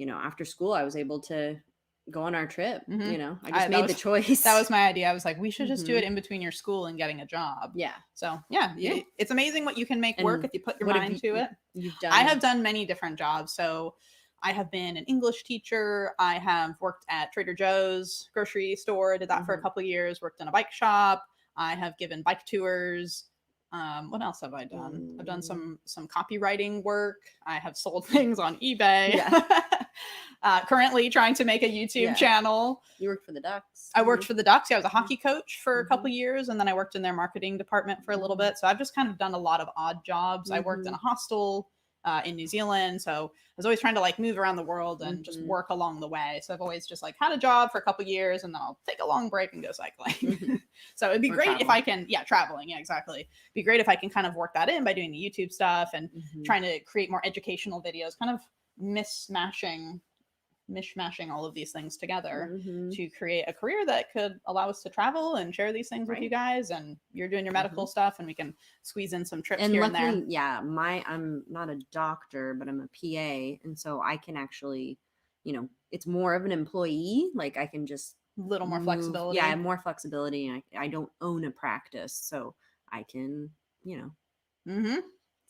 after school, I was able to go on our trip. I just made the choice. That was my idea. I was like, we should just do it in between your school and getting a job. Yeah. So yeah, it's amazing what you can make work if you put your mind to it. You've done. I have done many different jobs. So I have been an English teacher. I have worked at Trader Joe's grocery store. Did that for a couple of years. Worked in a bike shop. I have given bike tours. What else have I done? I've done some copywriting work. I have sold things on eBay. Yeah. Currently trying to make a YouTube channel. You worked for the Ducks. I worked for the Ducks. Yeah, I was a hockey coach for a couple of years, and then I worked in their marketing department for a little bit. So I've just kind of done a lot of odd jobs. I worked in a hostel in New Zealand. So I was always trying to like move around the world and just work along the way. So I've always just like had a job for a couple of years, and then I'll take a long break and go cycling. So it'd be great if I can, traveling. Yeah, exactly. It'd be great if I can kind of work that in by doing the YouTube stuff and trying to create more educational videos, kind of mishmashing all of these things together to create a career that could allow us to travel and share these things with you guys. And you're doing your medical stuff, and we can squeeze in some trips here and there. Yeah, I'm not a doctor, but I'm a PA, and so I can actually, it's more of an employee. Like I can just little more flexibility. Yeah, I have more flexibility, and I don't own a practice, so I can,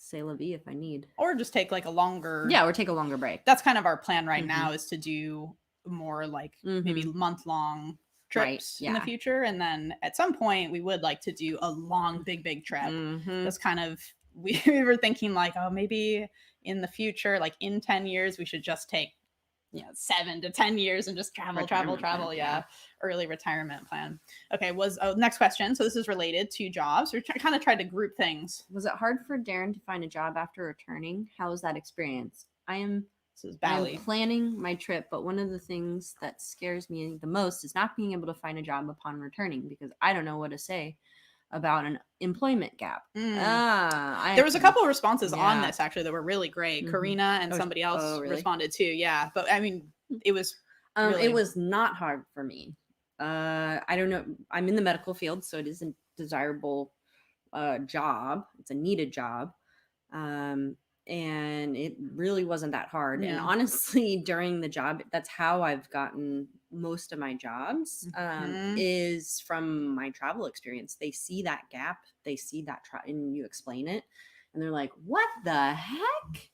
say la vie if I need, or just take like a longer or take a longer break. That's kind of our plan right now, is to do more like maybe month-long trips Right, in the future. And then at some point we would like to do a long, big trip. That's kind of, we were thinking like, oh, maybe in the future, like in 10 years, we should just take 7 to 10 years and just travel. Plan, early retirement plan. Okay, next question. So this is related to jobs. We kind of tried to group things. Was it hard for Darren to find a job after returning? How was that experience? I'm planning my trip, but one of the things that scares me the most is not being able to find a job upon returning, because I don't know what to say about an employment gap. There was a couple of responses on this actually that were really great. Karina and somebody else responded too. Yeah, but I mean, it was it was not hard for me. I don't know. I'm in the medical field, so it is a desirable job. It's a needed job. And it really wasn't that hard. And honestly, during the job, that's how I've gotten most of my jobs, is from my travel experience. They see that gap, they see that, and you explain it, and they're like, what the heck?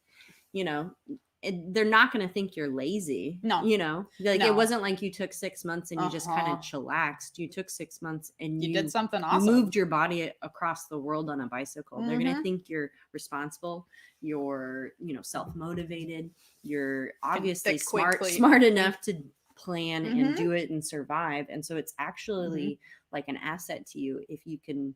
They're not going to think you're lazy. It wasn't like you took 6 months and you just kind of chillaxed. You took 6 months and you did something awesome. You moved your body across the world on a bicycle. They're going to think you're responsible. You're, self-motivated. You're obviously smart enough to plan and do it and survive. And so it's actually like an asset to you if you can,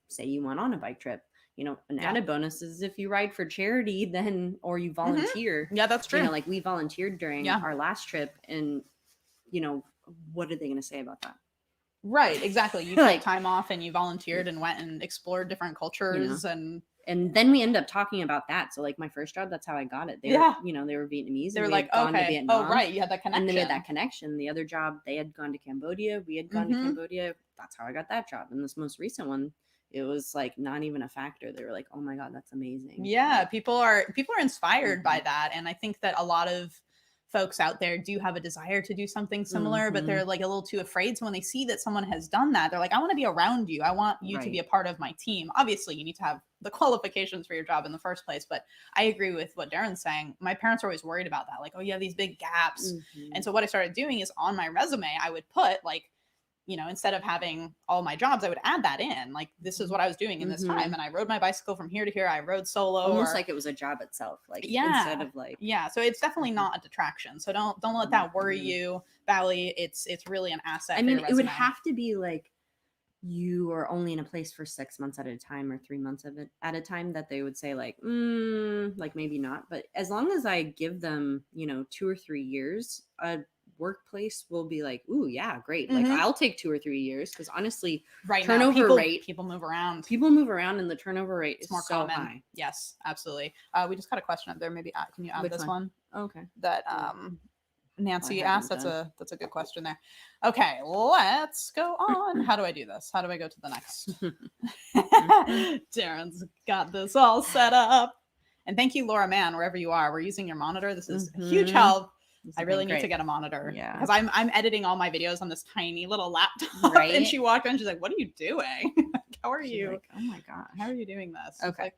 say you went on a bike trip. An added bonus is if you ride for charity, then, or you volunteer. Yeah, that's true. Like we volunteered during our last trip, and, what are they going to say about that? Right, exactly. You took time off and you volunteered and went and explored different cultures, and then we end up talking about that. So like my first job, that's how I got it. They were, they were Vietnamese. They were like, okay, oh right, you had that connection. And then we had that connection. The other job, they had gone to Cambodia. We had gone to Cambodia. That's how I got that job. And this most recent one, it was like not even a factor. They were like, oh my God, that's amazing. Yeah, people are inspired by that. And I think that a lot of folks out there do have a desire to do something similar, but they're like a little too afraid. So when they see that someone has done that, they're like, I want to be around you. I want you to be a part of my team. Obviously, you need to have the qualifications for your job in the first place. But I agree with what Darren's saying. My parents were always worried about that. Like, oh, you have these big gaps. And so what I started doing is on my resume, I would put like, instead of having all my jobs, I would add that in. Like, this is what I was doing in this time. And I rode my bicycle from here to here. I rode solo. Almost like it was a job itself. Like, instead of like. Yeah. So it's definitely not a detraction. So don't let that worry you, Bally. It's really an asset. I mean, it would have to be like you are only in a place for 6 months at a time or 3 months of it at a time that they would say like, like maybe not. But as long as I give them, 2 or 3 years, workplace will be like, ooh, yeah, great. Like I'll take 2 or 3 years, because honestly, turnover rate, people move around, and the turnover rate is more so high. Yes, absolutely. We just got a question up there. Maybe can you add this one? Okay. That Nancy asked. That's a good question there. Okay, let's go on. How do I do this? How do I go to the next? Darren's got this all set up. And thank you, Laura Mann, wherever you are. We're using your monitor. This is a huge help. I really need to get a monitor, because I'm editing all my videos on this tiny little laptop. And she walked in, she's like, what are you doing? How are you? Like, oh my God, how are you doing this? Okay. Like,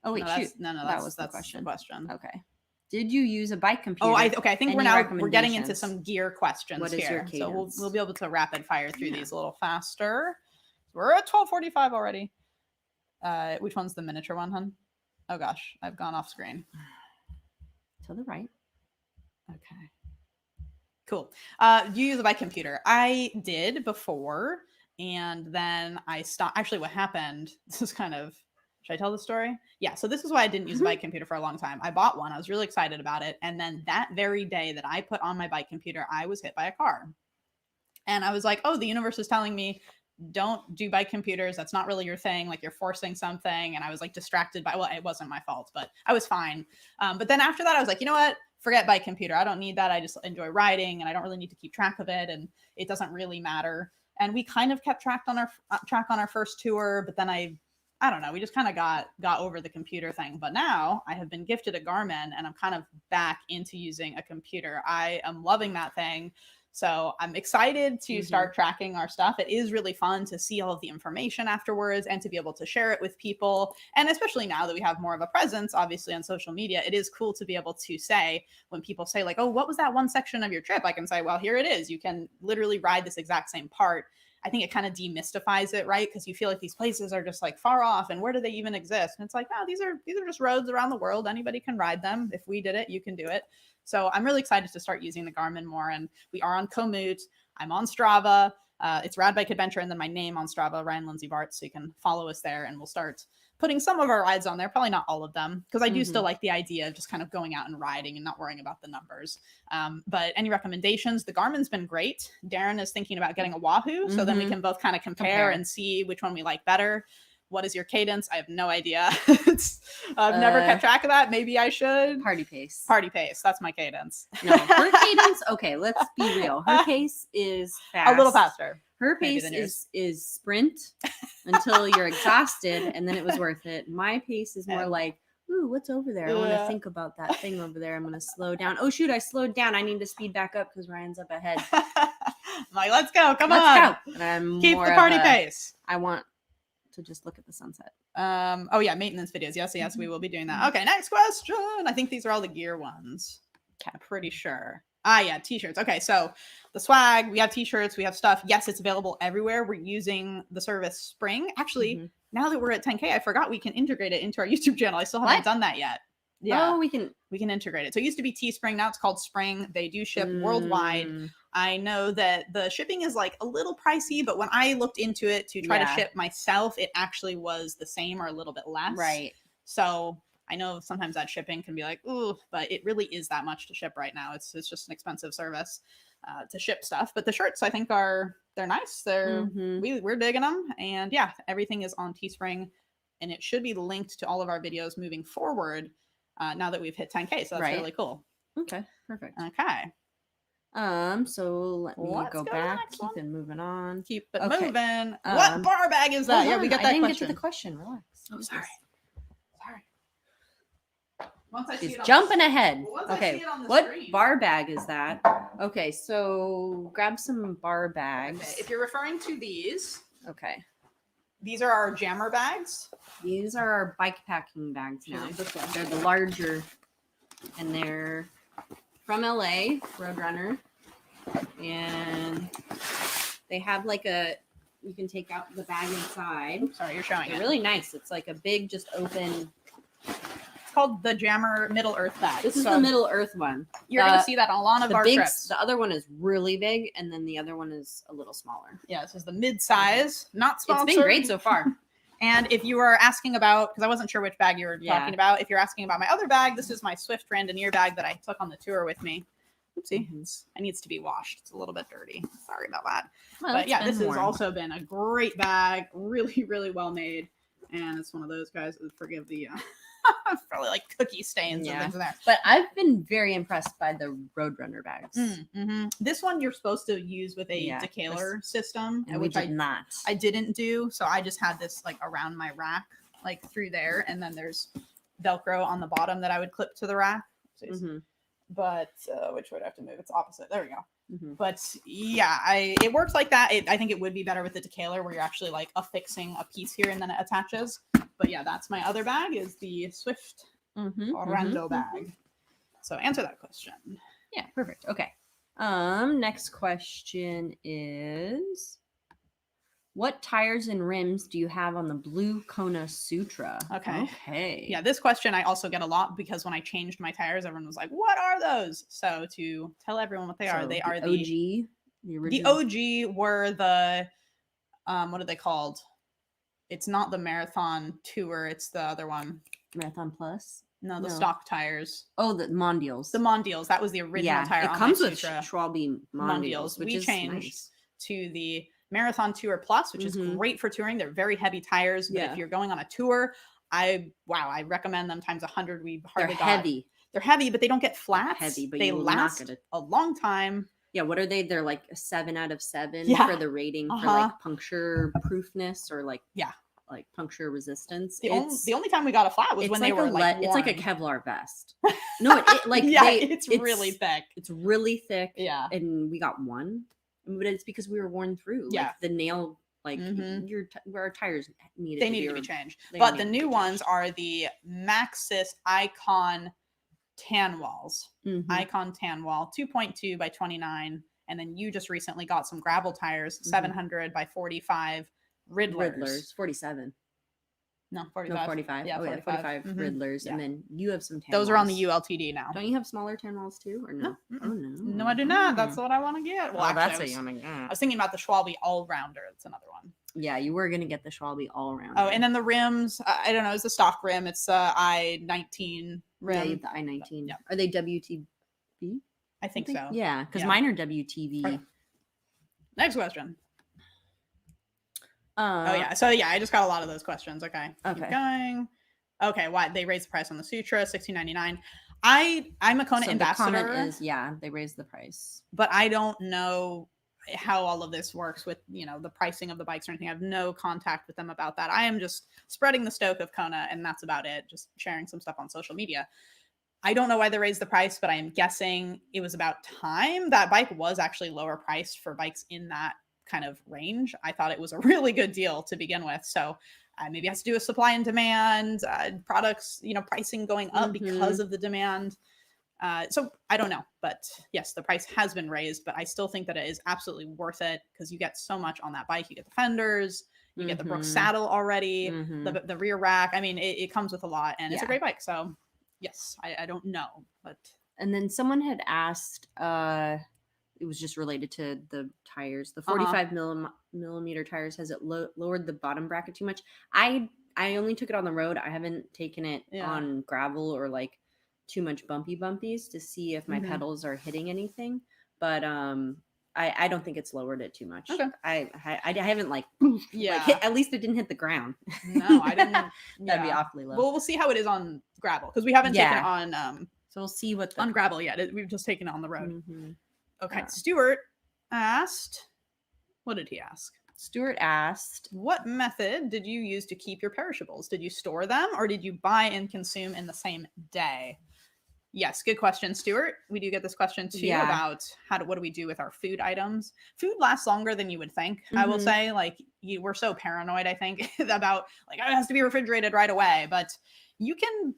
oh wait, shoot. That's the question. Okay. Did you use a bike computer? Oh, I think we're getting into some gear questions. What is here. Your cadence? So we'll be able to rapid fire through these a little faster. We're at 12:45 already. Which one's the miniature one, hun? Oh gosh, I've gone off screen. To the right. Okay. Cool. You use a bike computer. I did before, and then I stopped. Actually, what happened, this is kind of, should I tell the story? Yeah. So this is why I didn't use a bike computer for a long time. I bought one. I was really excited about it. And then that very day that I put on my bike computer, I was hit by a car. And I was like, oh, the universe is telling me, don't do bike computers. That's not really your thing. Like, you're forcing something. And I was like distracted by, well, it wasn't my fault, but I was fine. But then after that, I was like, you know what? Forget bike computer. I don't need that. I just enjoy riding, and I don't really need to keep track of it, and it doesn't really matter. And we kind of kept track on our first tour, but then I don't know. We just kind of got over the computer thing. But now I have been gifted a Garmin, and I'm kind of back into using a computer. I am loving that thing. So I'm excited to start tracking our stuff. It is really fun to see all of the information afterwards and to be able to share it with people. And especially now that we have more of a presence, obviously, on social media, it is cool to be able to say, when people say like, oh, what was that one section of your trip? I can say, well, here it is. You can literally ride this exact same part. I think it kind of demystifies it, right? Because you feel like these places are just like far off, and where do they even exist? And it's like, no, these are just roads around the world. Anybody can ride them. If we did it, you can do it. So I'm really excited to start using the Garmin more. And we are on Komoot. I'm on Strava. It's Rad Bike Adventure, and then my name on Strava, Ryan Lindsay Bart. So you can follow us there, and we'll start putting some of our rides on there. Probably not all of them, because I do still like the idea of just kind of going out and riding and not worrying about the numbers. But any recommendations? The Garmin's been great. Darren is thinking about getting a Wahoo, so then we can both kind of compare and see which one we like better. What is your cadence? I have no idea. I've never kept track of that. Maybe I should. Party pace. Party pace. That's my cadence. No, her cadence. Okay, let's be real. Her pace is fast. A little faster. Her pace is sprint until you're exhausted, and then it was worth it. My pace is more like, ooh, what's over there? I want to think about that thing over there. I'm going to slow down. Oh, shoot, I slowed down. I need to speed back up because Ryan's up ahead. I'm like, let's go. Come on. Let's go. And I'm Keep the party pace. I want to just look at the sunset. Oh, yeah, maintenance videos. Yes, we will be doing that. Okay, next question. I think these are all the gear ones. Okay, I'm pretty sure. Yeah, t-shirts. Okay, so the swag, we have t-shirts, we have stuff. Yes, it's available everywhere. We're using the service Spring. Actually, now that we're at 10K, I forgot we can integrate it into our YouTube channel. I still haven't done that yet. Yeah, we can integrate it. So it used to be Teespring, now it's called Spring. They do ship worldwide. I know that the shipping is like a little pricey, but when I looked into it to try to ship myself, it actually was the same or a little bit less. Right. So I know sometimes that shipping can be like, ooh, but it really is that much to ship right now. It's just an expensive service to ship stuff. But the shirts, I think, they're nice. We're digging them. And yeah, everything is on Teespring, and it should be linked to all of our videos moving forward now that we've hit 10K. So that's really cool. Okay, perfect. Okay. So let me go back. Keep it moving on. Keep it moving. What bar bag is that? Yeah, we got that question. I didn't get to the question. Relax. Oh, sorry. She's jumping ahead. Okay, what bar bag is that? Okay, so grab some bar bags. Okay, if you're referring to these, okay, these are our jammer bags. These are our bike packing bags now. They're the larger, and they're from LA, Roadrunner, and they have like you can take out the bag inside. Oops, sorry, you're showing it. They're really nice. It's like a big, just open. It's called the Jammer Middle Earth bag. This is the Middle Earth one. You're going to see that on a lot of our trips. The other one is really big, and then the other one is a little smaller. Yeah, this is the mid-size, not sponsored. It's been great so far. And if you are asking about, because I wasn't sure which bag you were talking about, if you're asking about my other bag, this is my Swift Randoneer bag that I took on the tour with me. Oopsie. It needs to be washed. It's a little bit dirty. Sorry about that. Well, but yeah, this has also been a great bag. Really, really well made. And it's one of those guys that forgive the probably like cookie stains and things in there. But I've been very impressed by the Roadrunner bags. This one you're supposed to use with a decaler system, which I didn't do. So I just had this like around my rack, like through there, and then there's Velcro on the bottom that I would clip to the rack. But which way do I have to move? It's opposite. There we go. But yeah, it works like that. I think it would be better with the decaler where you're actually like affixing a piece here and then it attaches. But yeah, that's my other bag is the Swift Rando bag. So answer that question. Yeah, perfect. Okay. Next question is, what tires and rims do you have on the blue Kona Sutra? Okay. Yeah, this question I also get a lot because when I changed my tires, everyone was like, what are those? So to tell everyone what they are the OG. The original. The OG were the, what are they called? It's not the Marathon Tour. It's the other one. Marathon Plus? No, the stock tires. Oh, the Mondials. The Mondials. That was the original tire. It comes with Schwalbe Mondials, which we changed to the Marathon Tour Plus, which is great for touring. They're very heavy tires, but if you're going on a tour, I recommend them times 100. They're heavy, but they don't get flats. Heavy, but they last a long time. Yeah, what are they? They're like a 7 out of 7 for the rating for like puncture proofness or like like puncture resistance. The only time we got a flat was when they were like it's like a Kevlar vest. No, it like it's really thick. It's really thick. Yeah, and we got one, but it's because we were worn through. Like the nail, like where our tires needed to be changed. But the new ones are the Maxxis Icon tan walls. Icon tan wall, 2.2 by 29. And then you just recently got some gravel tires, 700 by 45 Riddlers. 47. No, 45. No, 45. Yeah, 45 Riddlers. Yeah. And then you have some tan Those walls. are on the ULTD now. Don't you have smaller tan walls too? Or no? No. Oh, no. No, I do not. That's what I want to get. Well, actually, that's what you want to get. I was thinking about the Schwalbe All-Rounder. That's another one. Yeah, you were going to get the Schwalbe All-Rounder. Oh, and then the rims. I don't know. It's the stock rim. It's I-19 rim. Yeah, you have the I-19. Yeah. Are they WTB? I think so. Yeah, because mine are WTB. Right. Next question. So I just got a lot of those questions. Okay. Keep going. Okay, why they raised the price on the Sutra, $16.99. I'm a Kona ambassador. The comment is, they raised the price. But I don't know how all of this works with, the pricing of the bikes or anything. I have no contact with them about that. I am just spreading the stoke of Kona, and that's about it. Just sharing some stuff on social media. I don't know why they raised the price, but I am guessing it was about time. That bike was actually lower priced for bikes in that kind of range. I thought it was a really good deal to begin with. So maybe it has to do with supply and demand, products, pricing going up because of the demand. So I don't know, but yes, the price has been raised, but I still think that it is absolutely worth it because you get so much on that bike. You get the fenders, you get the Brooks saddle already, the rear rack. I mean, it comes with a lot, and it's a great bike. So yes, I don't know, but. And then someone had asked, it was just related to the tires, the 45 millimeter tires. Has it lowered the bottom bracket too much? I only took it on the road. I haven't taken it on gravel or like too much bumpies to see if my pedals are hitting anything. But I don't think it's lowered it too much. Okay. I haven't at least it didn't hit the ground. No, I didn't. That'd be awfully low. Well, we'll see how it is on gravel because we haven't taken it on. So we'll see what on gravel yet. We've just taken it on the road. Okay. Stuart asked, what did he ask? Stuart asked, what method did you use to keep your perishables? Did you store them or did you buy and consume in the same day? Yes, good question, Stuart. We do get this question too about what do we do with our food items? Food lasts longer than you would think. I will say, we're so paranoid, I think, about it has to be refrigerated right away, but you can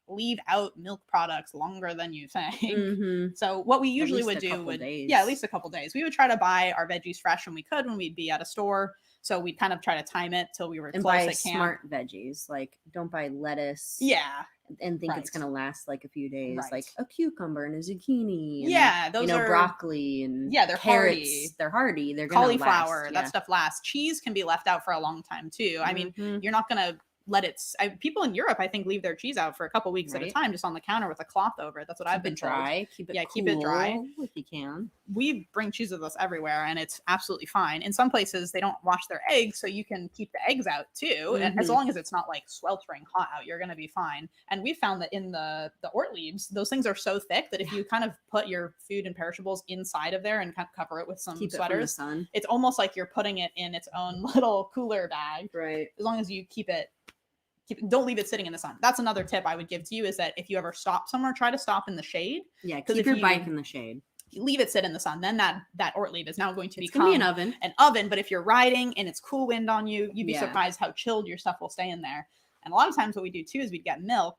leave out milk products longer than you think. So what we usually would do would at least a couple days. We would try to buy our veggies fresh when we could when we'd be at a store. So we'd kind of try to time it till we were close at camp. Smart veggies, like don't buy lettuce. And think it's gonna last like a few days, like a cucumber and a zucchini. And, those are broccoli and they're carrots. Hardy. They're hardy. They're cauliflower. Last. That stuff lasts. Cheese can be left out for a long time too. I mean, you're not gonna let it. People in Europe, I think, leave their cheese out for a couple weeks at a time, just on the counter with a cloth over it. That's what I've been dry. Told. Keep it dry if you can. We bring cheese with us everywhere, and it's absolutely fine. In some places, they don't wash their eggs, so you can keep the eggs out too. And as long as it's not like sweltering hot out, you're going to be fine. And we found that in the Ortliebs, those things are so thick that if you kind of put your food and perishables inside of there and kind of cover it with some sweaters, it's almost like you're putting it in its own little cooler bag. Right. As long as you keep it. Don't leave it sitting in the sun. That's another tip I would give to you is that if you ever stop somewhere, try to stop in the shade. Yeah, keep your bike in the shade. Leave it sit in the sun. Then that Ortlieb is now going to become an oven. An oven. But if you're riding and it's cool wind on you, you'd be surprised how chilled your stuff will stay in there. And a lot of times what we do too is we'd get milk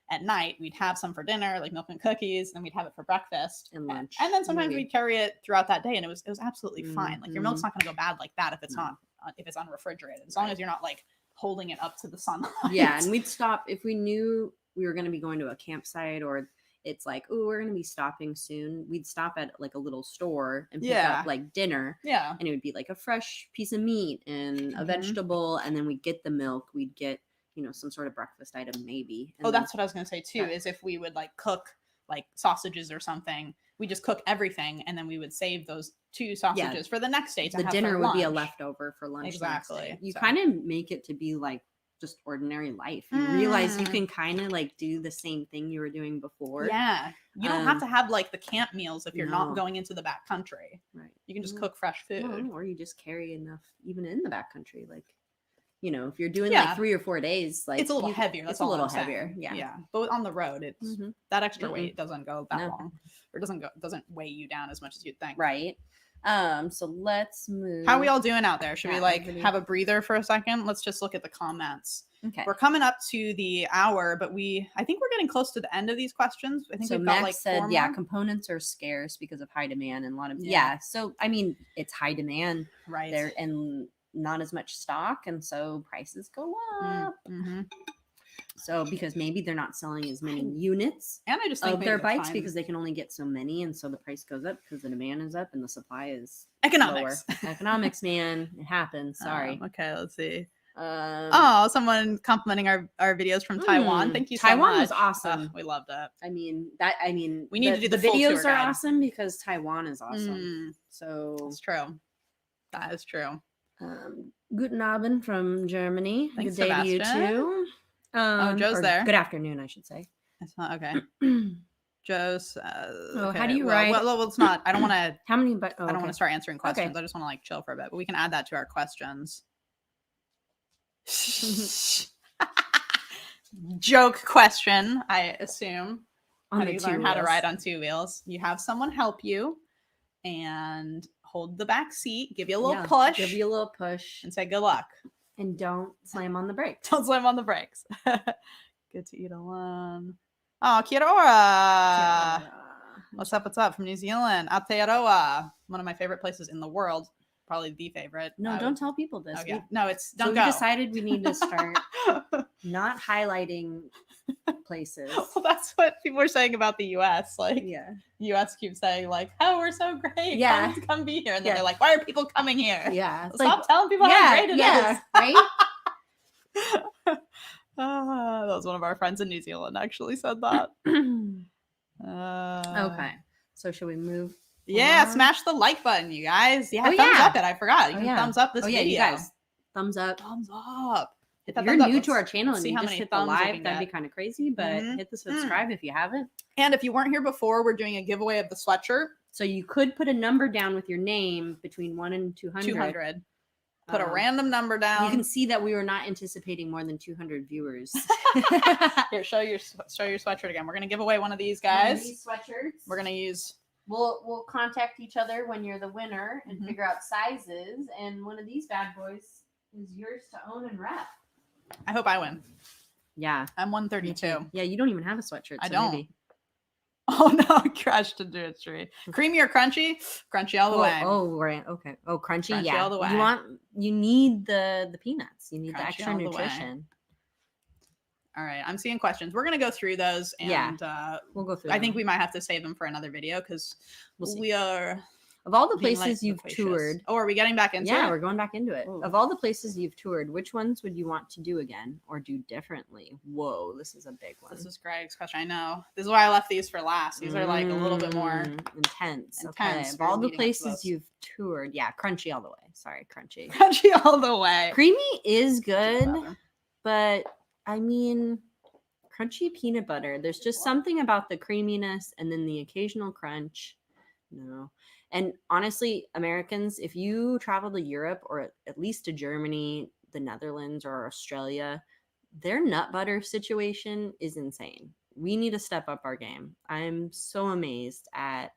at night. We'd have some for dinner, like milk and cookies, and we'd have it for breakfast and lunch. And then sometimes we'd carry it throughout that day, and it was absolutely fine. Like your milk's not going to go bad like that if it's not if it's unrefrigerated. As long as you're not like holding it up to the sunlight. Yeah, and we'd stop if we knew we were going to be going to a campsite or it's like, oh, we're going to be stopping soon. We'd stop at like a little store and pick up like dinner. Yeah. And it would be like a fresh piece of meat and a vegetable. And then we'd get the milk. We'd get, some sort of breakfast item maybe. And that's what I was going to say too, is if we would like cook like sausages or something, we just cook everything and then we would save those 2 sausages for the next day to the have dinner for would lunch. be a leftover for lunch. Exactly. You kind of make it to be like just ordinary life. You realize you can kind of like do the same thing you were doing before. Yeah. You don't have to have like the camp meals if you're not going into the back country. Right. You can just cook fresh food. Or you just carry enough even in the back country. Like you know, if you're doing like 3 or 4 days, like it's a little heavier. That's it's a all little I'm saying. heavier. Yeah. Yeah. But on the road, it's that extra weight doesn't go that No. long, or doesn't weigh you down as much as you'd think. Right. So let's move. How are we all doing out there? Should we like have a breather for a second? Let's just look at the comments. Okay. We're coming up to the hour, but I think we're getting close to the end of these questions. I think so we've Max got like said, 4 yeah, more. components are scarce because of high demand and a lot of So I mean, it's high demand, right? There and not as much stock, and so prices go up. Mm-hmm. So because maybe they're not selling as many units and I just think of their bikes because they can only get so many, and so the price goes up because the demand is up and the supply is economics. Lower. Economics, man, it happens. Sorry. Okay, let's see. Someone complimenting our videos from Taiwan. Thank you so much. Taiwan was awesome. We loved it. I mean, we need to do the full videos tour are guide. awesome because Taiwan is awesome. So it's true. That is true. Guten Abend from Germany. Thanks, Good day Sebastian. to you too. Joe's there. Good afternoon, I should say. It's not okay. Joe's. Okay. How do you write? Well, it's not. I don't want to. How many? I don't want to start answering questions. Okay. I just want to like chill for a bit. But we can add that to our questions. Joke question, I assume. How do you learn how to ride on 2 wheels? You have someone help you and hold the back seat, give you a little push. Give you a little push. And say good luck. And don't slam on the brakes. Don't slam on the brakes. Good to eat alone. Oh, kia ora. What's up? What's up from New Zealand? Aotearoa. One of my favorite places in the world. Probably the favorite. No, don't tell people this. Okay. No, it's don't so go. We decided we need to start not highlighting places. Well, that's what people are saying about the U.S. Like, U.S. keeps saying like, "Oh, we're so great. Yeah, come be here," and then they're like, "Why are people coming here?" Yeah, stop telling people how great it is. Right? That was one of our friends in New Zealand actually said that. Okay, so should we move? Yeah, smash the like button, you guys. Yeah, thumbs up it. I forgot. You can thumbs up this video. You guys, thumbs up. Thumbs up. If you're new to our channel and you just hit the live, that'd be kind of crazy, but hit the subscribe if you haven't. And if you weren't here before, we're doing a giveaway of the sweatshirt. So you could put a number down with your name between 1 and 200. 200. Put a random number down. You can see that we were not anticipating more than 200 viewers. Here, show your sweatshirt again. We're gonna give away one of these guys. These sweatshirts. We're gonna use. We'll contact each other when you're the winner and figure out sizes, and one of these bad boys is yours to own and rep. I hope I win. Yeah, I'm 132. Yeah, you don't even have a sweatshirt. I don't. Maybe. Oh no, crashed into a tree. Creamy or crunchy? Crunchy all the way. Oh, right. Okay. Oh, crunchy. Crunchy all the way. You need the peanuts. You need crunchy the extra nutrition. All right, I'm seeing questions. We're gonna go through those, and we'll go through. I think we might have to save them for another video because we are. Of all the places you've toured, are we getting back into it? Yeah, we're going back into it. Ooh. Of all the places you've toured, which ones would you want to do again or do differently? Whoa, this is a big one. This is Greg's question. I know. This is why I left these for last. These are like a little bit more intense. Okay. Of all the places you've toured, crunchy all the way. Sorry, crunchy. Crunchy all the way. Creamy is good, but I mean, crunchy peanut butter. There's just something about the creaminess and then the occasional crunch. No. And honestly, Americans, if you travel to Europe or at least to Germany, the Netherlands, or Australia, their nut butter situation is insane. We need to step up our game. I'm so amazed at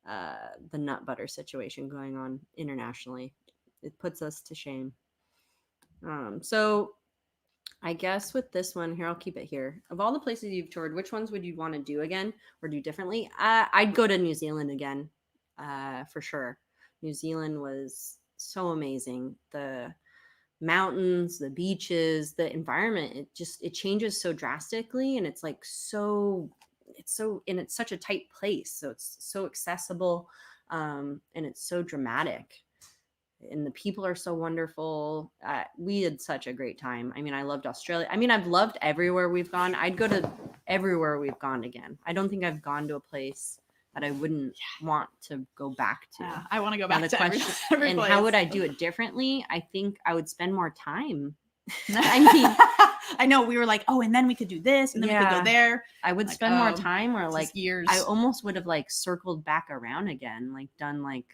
the nut butter situation going on internationally. It puts us to shame. So I guess with this one here, I'll keep it here. Of all the places you've toured, which ones would you want to do again or do differently? I'd go to New Zealand again. For sure. New Zealand was so amazing. The mountains, the beaches, the environment, it changes so drastically, and it's like it's such a tight place. So it's so accessible, and it's so dramatic. And the people are so wonderful. We had such a great time. I mean, I loved Australia. I mean, I've loved everywhere we've gone. I'd go to everywhere we've gone again. I don't think I've gone to a place that I wouldn't want to go back to. Yeah, I want to go back to every and place. How would I do it differently? I think I would spend more time. I mean, I know we were like, oh, and then we could do this, and then we could go there. I would spend more time, or like years. I almost would have like circled back around again, like done like,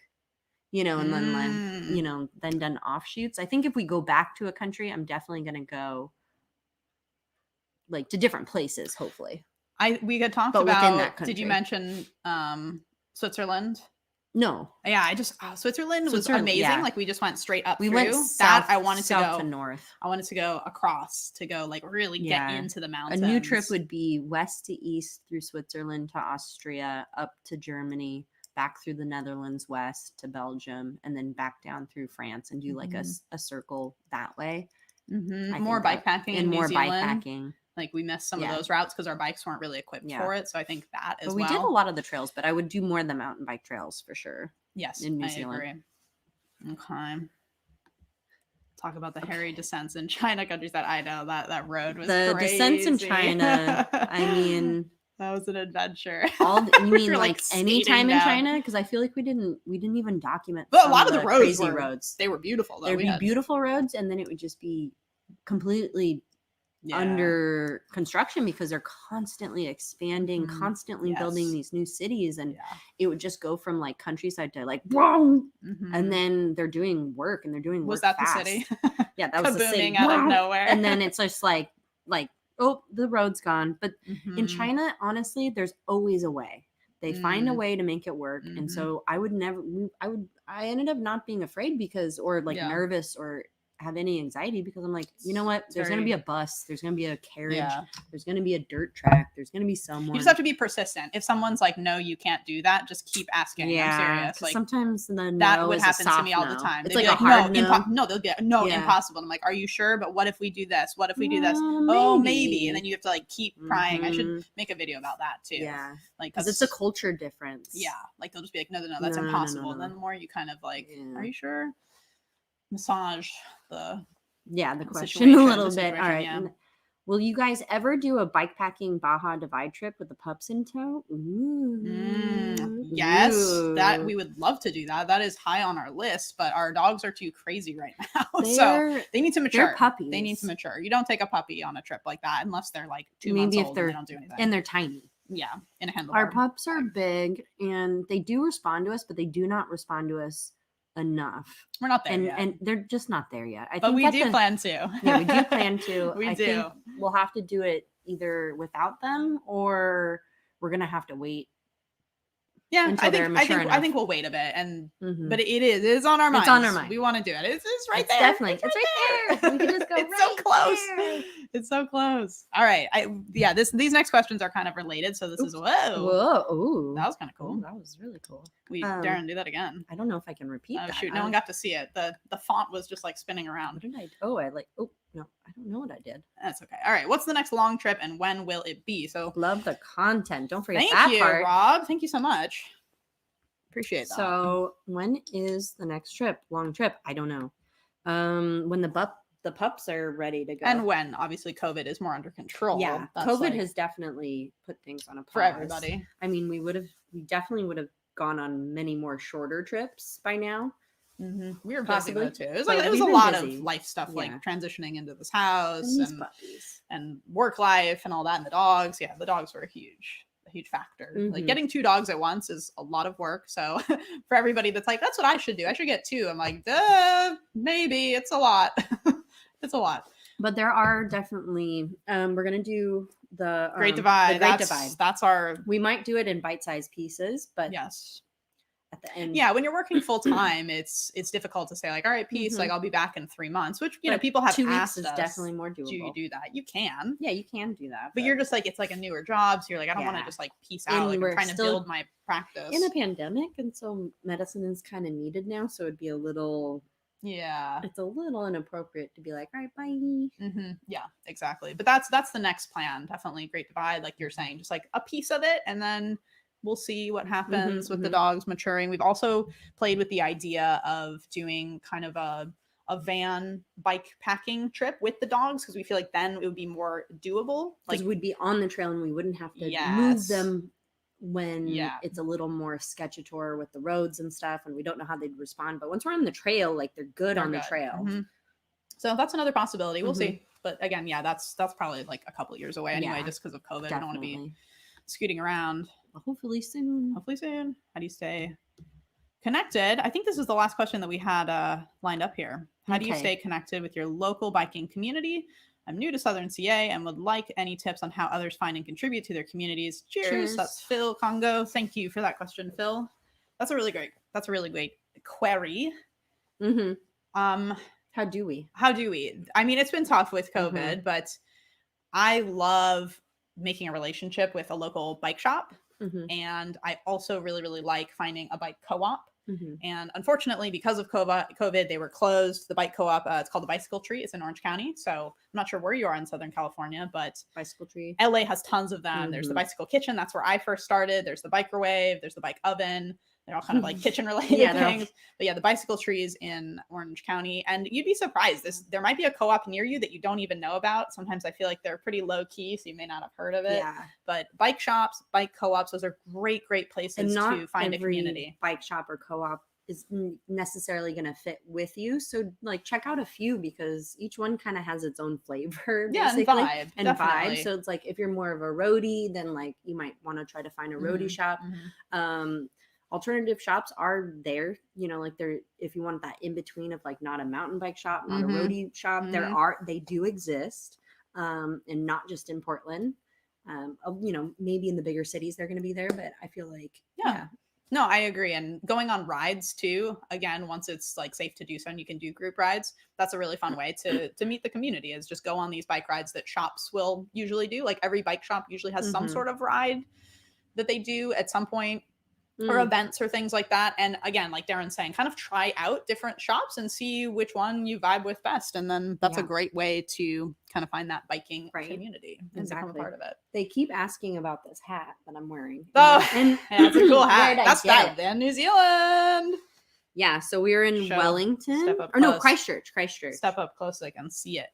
and then then done offshoots. I think if we go back to a country, I'm definitely going to go like to different places, hopefully. We had talked about, did you mention Switzerland? No. Yeah, Switzerland was amazing. Yeah. Like we just went straight up. We went south, I wanted south to go north. I wanted to go across to go like really get into the mountains. A new trip would be west to east through Switzerland to Austria, up to Germany, back through the Netherlands, west to Belgium, and then back down through France and do like a circle that way. More bikepacking in New Zealand. Bikepacking. Like we missed some of those routes because our bikes weren't really equipped for it. So I think that as we did a lot of the trails, but I would do more of the mountain bike trails for sure. Yes, in New Zealand. Agree. Okay. Talk about the hairy descents in China countries. That I know that road was crazy. Descents in China. I mean, that was an adventure. You mean like any time in China? Because I feel like we didn't even document. But a lot of the roads roads. They were beautiful. Though. There'd be beautiful roads, and then it would just be completely under construction because they're constantly expanding, constantly building these new cities, and it would just go from like countryside to like and then they're doing work was that fast. The city? Yeah, that was the city out of nowhere, and then it's just like oh, the road's gone. But in China, honestly, there's always a way. They find a way to make it work. And so I ended up not being afraid or nervous or have any anxiety because I'm like, you know what? There's going to be a bus. There's going to be a carriage. There's going to be a dirt track. There's going to be someone. You just have to be persistent. If someone's like, no, you can't do that, just keep asking. I'm serious. Like sometimes that would happen to me all the time. It's like a hard no, they'll get impossible. I'm like, are you sure? But what if we do this? What if we do this? Oh, maybe. And then you have to like keep prying. I should make a video about that too. Yeah. Like, because it's a culture difference. Yeah. Like they'll just be like, no, that's impossible. And then the more you kind of like, are you sure? Massage the question a little bit. All right. Yeah. Will you guys ever do a bikepacking Baja divide trip with the pups in tow? Yes, that we would love to do that. That is high on our list, but our dogs are too crazy right now. So they need to mature. They're puppies. They need to mature. You don't take a puppy on a trip like that unless they're like 2 months old and they don't do anything. And they're tiny. Yeah, in a handlebar. Our pups are big and they do respond to us, but they do not respond to us enough. We're not there yet. And they're just not there yet. But we do plan to. Yeah, we do plan to. We do. Think we'll have to do it either without them or we're going to have to wait. Yeah, I think we'll wait a bit, but it is on our minds. It's on our mind. We want to do it. It's right there. Definitely, it's right there. We can just go. It's so close. It's so close. All right, these next questions are kind of related. So this is ooh, that was kind of cool. That was really cool. We Darren, do that again. I don't know if I can repeat. Oh shoot, no one got to see it. The font was just like spinning around. What did I? No, I don't know what I did. That's okay. All right, what's the next long trip and when will it be? So love the content. Don't forget Thank you, part. Rob. Thank you so much. Appreciate that. So when is the next trip? Long trip? I don't know. When the pups are ready to go. And when obviously COVID is more under control. Yeah. COVID has definitely put things on a pause. For everybody. I mean, we definitely would have gone on many more shorter trips by now. We were possibly busy though, too. It was a lot of life stuff, like transitioning into this house and work life and all that, and the dogs. Yeah, the dogs were a huge factor. Like getting 2 dogs at once is a lot of work. So for everybody that's like, that's what I should do. I should get 2. I'm like, maybe it's a lot. It's a lot. But there are definitely we're gonna do the Great Divide. The Great Divide. That's our. We might do it in bite-sized pieces, but yes. At the end. Yeah, when you're working full time, it's difficult to say like, all right, peace. Like I'll be back in 3 months, which people have 2 asked weeks is us, definitely more doable. Do you do that? You can. Yeah, you can do that. But you're just like, it's like a newer job, so you're like, I don't want to just like peace out. Like, I'm trying to build my practice in a pandemic, and so medicine is kind of needed now. So it'd be a little. Yeah, it's a little inappropriate to be like, all right, bye. Yeah, exactly. But that's the next plan. Definitely Great Divide, like you're saying, just like a piece of it, and then we'll see what happens with the dogs maturing. We've also played with the idea of doing kind of a van bike packing trip with the dogs because we feel like then it would be more doable. Like we'd be on the trail and we wouldn't have to move them when it's a little more sketchator with the roads and stuff and we don't know how they'd respond. But once we're on the trail, like they're good on the trail. So that's another possibility. We'll see. But again, that's probably like a couple of years away anyway, just because of COVID. I don't want to be scooting around. Hopefully soon. How do you stay connected. I think this is the last question that we had lined up here. How do you stay connected with your local biking community? I'm new to Southern CA and would like any tips on how others find and contribute to their communities. Cheers. That's Phil Congo. Thank you for that question, Phil. That's a really great query. How do we? I mean, it's been tough with COVID, but I love making a relationship with a local bike shop. And I also really, really like finding a bike co-op. And unfortunately, because of COVID, they were closed. The bike co-op, it's called the Bicycle Tree. It's in Orange County. So I'm not sure where you are in Southern California, but Bicycle Tree. LA has tons of them. There's the Bicycle Kitchen. That's where I first started. There's the Microwave. There's the Bike Oven. They're all kind of like kitchen related things. But yeah, the Bicycle Trees in Orange County. And you'd be surprised. There might be a co-op near you that you don't even know about. Sometimes I feel like they're pretty low key, so you may not have heard of it. Yeah. But bike shops, bike co-ops, those are great places to find a community. Bike shop or co-op is necessarily going to fit with you. So like check out a few because each one kind of has its own flavor. Basically. And vibe. So it's like if you're more of a roadie, then like you might want to try to find a roadie shop. Alternative shops are there, you know, like they're, if you want that in between of like not a mountain bike shop, not a roadie shop, they do exist. And not just in Portland. You know, maybe in the bigger cities they're going to be there, but I feel like, No, I agree. And going on rides too, again, once it's like safe to do so and you can do group rides, that's a really fun way to meet the community, is just go on these bike rides that shops will usually do. Like every bike shop usually has some sort of ride that they do at some point, or events or things like that. And again, like Darren's saying, kind of try out different shops and see which one you vibe with best. And then that's a great way to kind of find that biking community and become a part of it. They keep asking about this hat that I'm wearing. Oh, and it's a cool hat. That's that in New Zealand. Yeah, so we were in Wellington. No, Christchurch. Step up close so I can see it.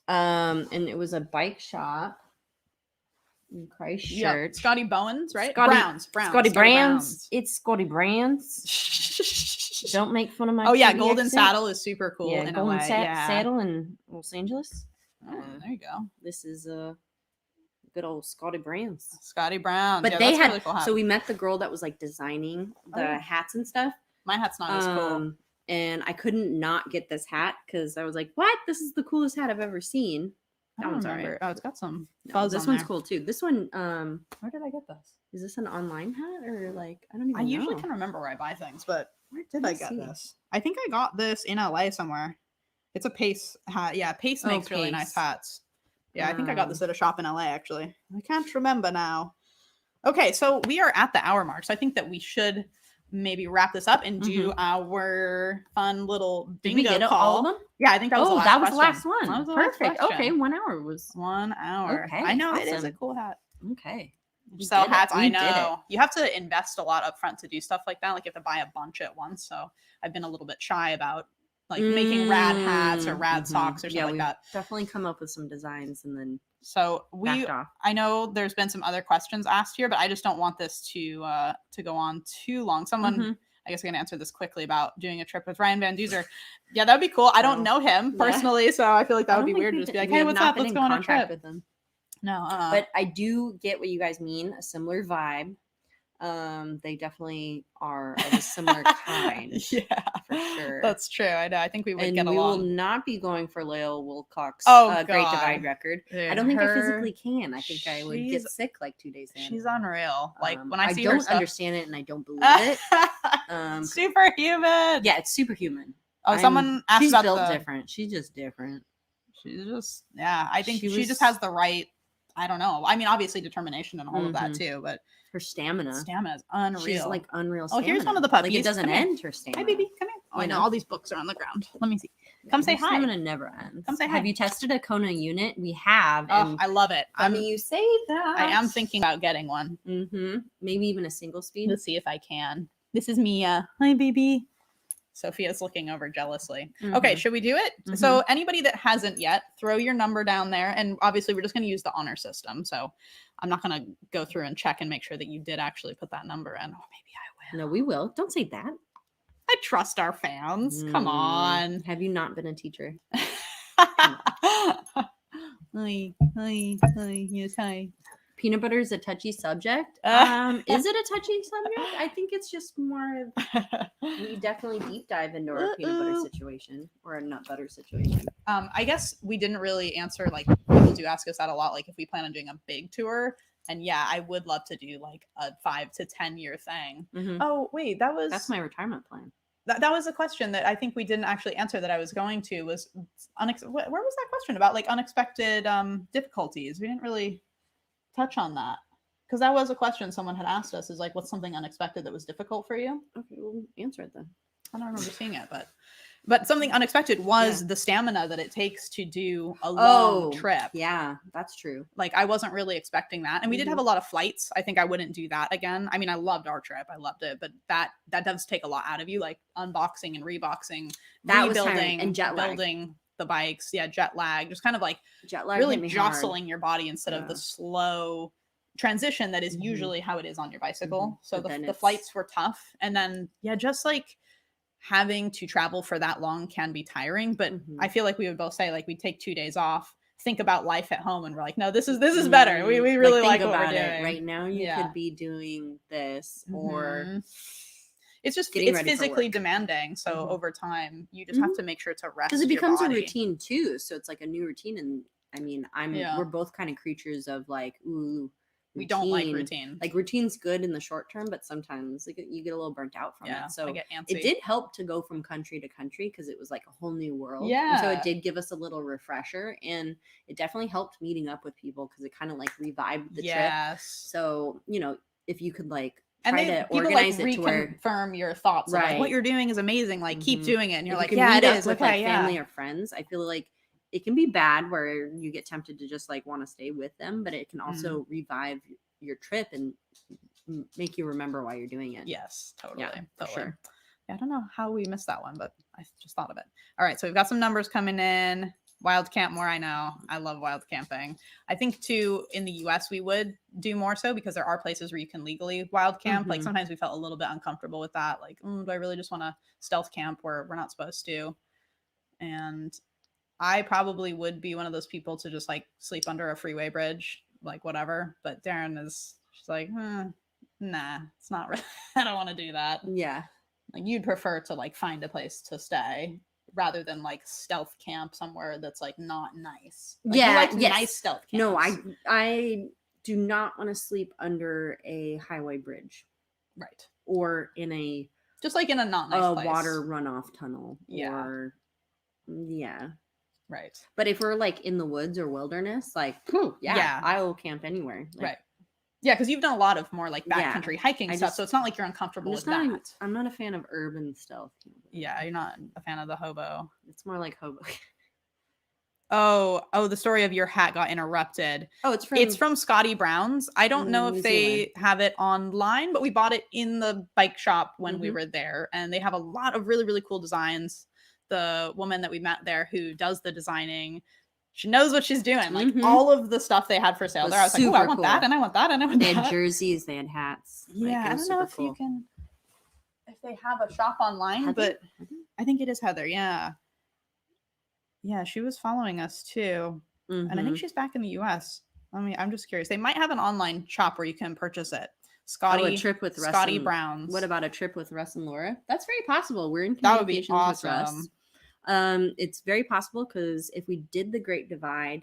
And it was a bike shop in Christchurch. Scotty Bowen's, right? Browns. Scotty Browns. It's Scotty Browns. Don't make fun of my Golden Saddle is super cool. Yeah, Golden Saddle in Los Angeles. Oh, there you go. This is a good old Scotty Browns. But they had really cool hat. So we met the girl that was like designing the hats and stuff. My hat's not as cool. And I couldn't not get this hat because I was like, what? This is the coolest hat I've ever seen. That one's alright. Oh, it's got some fuzz. This one's cool too. This one, where did I get this? Is this an online hat or like I don't even know. I usually can remember where I buy things, but where did I get this? I think I got this in LA somewhere. It's a Pace hat. Yeah, Pace makes really nice hats. Yeah, I think I got this at a shop in LA actually. I can't remember now. Okay, so we are at the hour mark. So I think that we should maybe wrap this up and do our fun little bingo Did we get call. All of them? Yeah, I think that was the last the last one. That was the Perfect. Last okay, 1 hour was 1 hour. Okay, I know awesome. it is a cool hat. Okay. Sell hats. I know. You have to invest a lot up front to do stuff like that. Like you have to buy a bunch at once. So I've been a little bit shy about like making rad hats or rad socks or something like that. Definitely come up with some designs and then I know there's been some other questions asked here, but I just don't want this to go on too long. Someone I guess I can answer this quickly about doing a trip with Ryan Van Duzer. Yeah, that'd be cool. I don't know him personally, so I feel like that would be weird to just be like, hey, what's up? Let's go on a trip with him. No, but I do get what you guys mean. A similar vibe. They definitely are of a similar kind. Yeah, for sure. That's true. I know. I think we would get along. We will not be going for Lael Wilcox's Great Divide record. Dude, I don't think I physically can. I think I would get sick like 2 days in. She's unreal. Like when I see her stuff, I don't understand it and I don't believe it. Superhuman. Yeah, it's superhuman. Oh, someone asked she's about built different. She's just different. She's just I think she just has the right. I don't know. I mean, obviously determination and all of that too, but her stamina is unreal. She's like unreal. Oh, here's one of the puppies. Like it doesn't end her stamina. Hi, baby. Come here. Oh, I know. All these books are on the ground. Let me see. Come say hi. Stamina never ends. Come say hi. Have you tested a Kona unit? We have. Oh, I love it. I mean, you say that. I am thinking about getting one. Maybe even a single speed. Let's see if I can. This is Mia. Hi, baby. Sophia's looking over jealously. Okay, should we do it? So anybody that hasn't yet, throw your number down there. And obviously we're just going to use the honor system. So I'm not going to go through and check and make sure that you did actually put that number in. Oh, maybe I will. No, we will. Don't say that. I trust our fans. Come on. Have you not been a teacher? Hi. Yes, hi. peanut butter is a touchy subject. Is it a touchy subject? I think it's just more of we definitely deep dive into our peanut butter situation or a nut butter situation. I guess we didn't really answer, like, people do ask us that a lot, like if we plan on doing a big tour. And yeah, I would love to do like a 5 to 10 year thing. Mm-hmm. Oh wait, that's my retirement plan. That was a question that I think we didn't actually answer that I was going to was where was that question about, like unexpected difficulties? We didn't really touch on that because that was a question someone had asked us, is like, what's something unexpected that was difficult for you? Okay, we'll answer it then. I don't remember seeing it, but something unexpected was the stamina that it takes to do a long trip. Yeah, that's true. Like, I wasn't really expecting that. And we did have a lot of flights. I think I wouldn't do that again. I mean, I loved our trip. I loved it. But that does take a lot out of you, like unboxing and reboxing, rebuilding and building the bikes. Yeah, jet lag. Just kind of like jet lag really jostling your body instead of the slow transition that is usually how it is on your bicycle. So the flights were tough. And then, just like having to travel for that long can be tiring, but I feel like we would both say, like, we'd take 2 days off, think about life at home, and we're like, no, this is better. We really like what we're doing right now. You could be doing this, or it's physically demanding. So over time, you just have to make sure to rest, because it becomes a routine too. So it's like a new routine, and I mean, we're both kind of creatures of like, routine. We don't like routine. Like, routine's good in the short term, but sometimes like you get a little burnt out from it. So it did help to go from country to country because it was like a whole new world. Yeah. And so it did give us a little refresher, and it definitely helped meeting up with people because it kind of like revived the trip. So, if you could like try to organize it to where reconfirm your thoughts. Right. Like, what you're doing is amazing. Like, keep doing it. And you're like, it is. With like family or friends, I feel like it can be bad where you get tempted to just like want to stay with them, but it can also revive your trip and make you remember why you're doing it. Yes, totally. Yeah, for sure. Yeah, I don't know how we missed that one, but I just thought of it. All right, so we've got some numbers coming in. Wild camp more, I know. I love wild camping. I think too, in the US, we would do more so because there are places where you can legally wild camp. Like, sometimes we felt a little bit uncomfortable with that. Like, do I really just want to stealth camp where we're not supposed to? And I probably would be one of those people to just like sleep under a freeway bridge, like whatever. But she's like, nah, it's not really, I don't want to do that. Yeah. Like, you'd prefer to like find a place to stay rather than like stealth camp somewhere that's like not nice. Like, you like nice stealth camps. No, I do not want to sleep under a highway bridge. Right. Or in a, just like in a not nice place. Water runoff tunnel. Or right. But if we're like in the woods or wilderness, like, I will camp anywhere. Like, right. Yeah, because you've done a lot of more like backcountry hiking stuff, so it's not like you're uncomfortable with that. I'm not a fan of urban stealth camping. Yeah, you're not a fan of the hobo. It's more like hobo. The story of your hat got interrupted. Oh, it's from Scotty Brown's. I don't know if they have it online, but we bought it in the bike shop when we were there, and they have a lot of really, really cool designs. The woman that we met there who does the designing, she knows what she's doing. Like, all of the stuff they had for sale there, I was like, I want that, and I want that, and I want that. They had jerseys, they had hats. Yeah, I don't know if you can, if they have a shop online, but I think it is Heather. Yeah, she was following us too, and I think she's back in the US. I'm just curious. They might have an online shop where you can purchase it. A trip with Russ Scotty Brown's. What about a trip with Russ and Laura? That's very possible. We're in communications with Russ. It's very possible because if we did the Great Divide,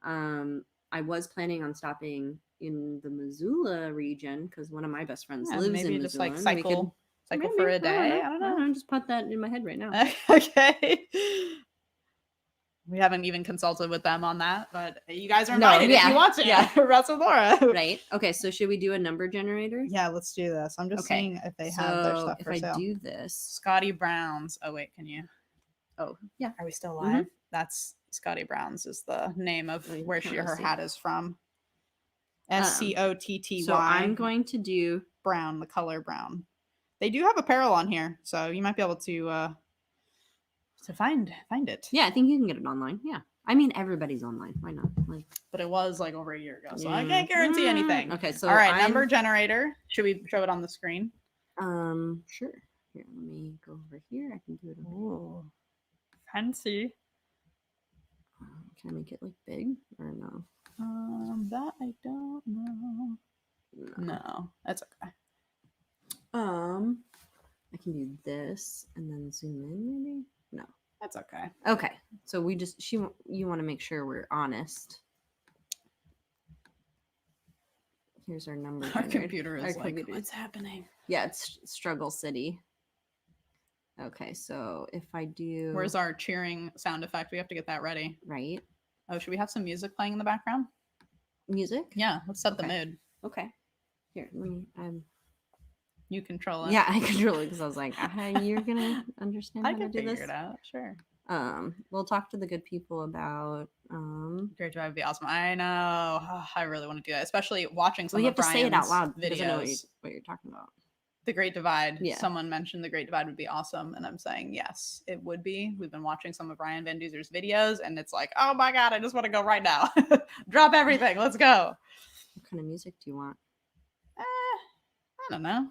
I was planning on stopping in the Missoula region because one of my best friends lives in Missoula. Just like cycle for a day. I don't know. I just put that in my head right now. Okay. We haven't even consulted with them on that, but you guys are invited if you want to. Yeah, Russ and Laura. Right. Okay, so should we do a number generator? Yeah, let's do this. I'm just seeing if they have their stuff for sale. If I do this. Scotty Brown's. Oh, wait, can you? Oh, yeah. Are we still live? That's Scotty Brown's is the name of where her hat is from. SCOTTY. So I'm going to do brown, the color brown. They do have apparel on here, so you might be able to find it. Yeah, I think you can get it online. Yeah. I mean, everybody's online. Why not? But it was like over a year ago, so I can't guarantee anything. Okay, so all right, number generator. Should we show it on the screen? Sure. Here, let me go over here. I can do it. Ooh, fancy. Can I make it like big or no? That I don't know. No, that's okay. I can do this and then zoom in, maybe. No, that's okay. Okay, so you want to make sure we're honest. Here's our number. Our computer is what's happening? Yeah, it's Struggle City. Okay, so if I do... Where's our cheering sound effect? We have to get that ready. Right. Oh, should we have some music playing in the background? Music? Yeah, let's set the mood. Okay. Here, let me... You control it. Yeah, I control it because I was like, you're going to understand how to do this? I can figure it out, sure. We'll talk to the good people about... Great Divide would be awesome. I know. Oh, I really want to do that, especially watching some of Brian's videos. You have to say it out loud. Videos. He doesn't know what you're talking about. The Great Divide. Yeah. Someone mentioned The Great Divide would be awesome, and I'm saying yes, it would be. We've been watching some of Brian Van Duzer's videos, and it's like, oh my god, I just want to go right now. Drop everything. Let's go. What kind of music do you want? I don't know.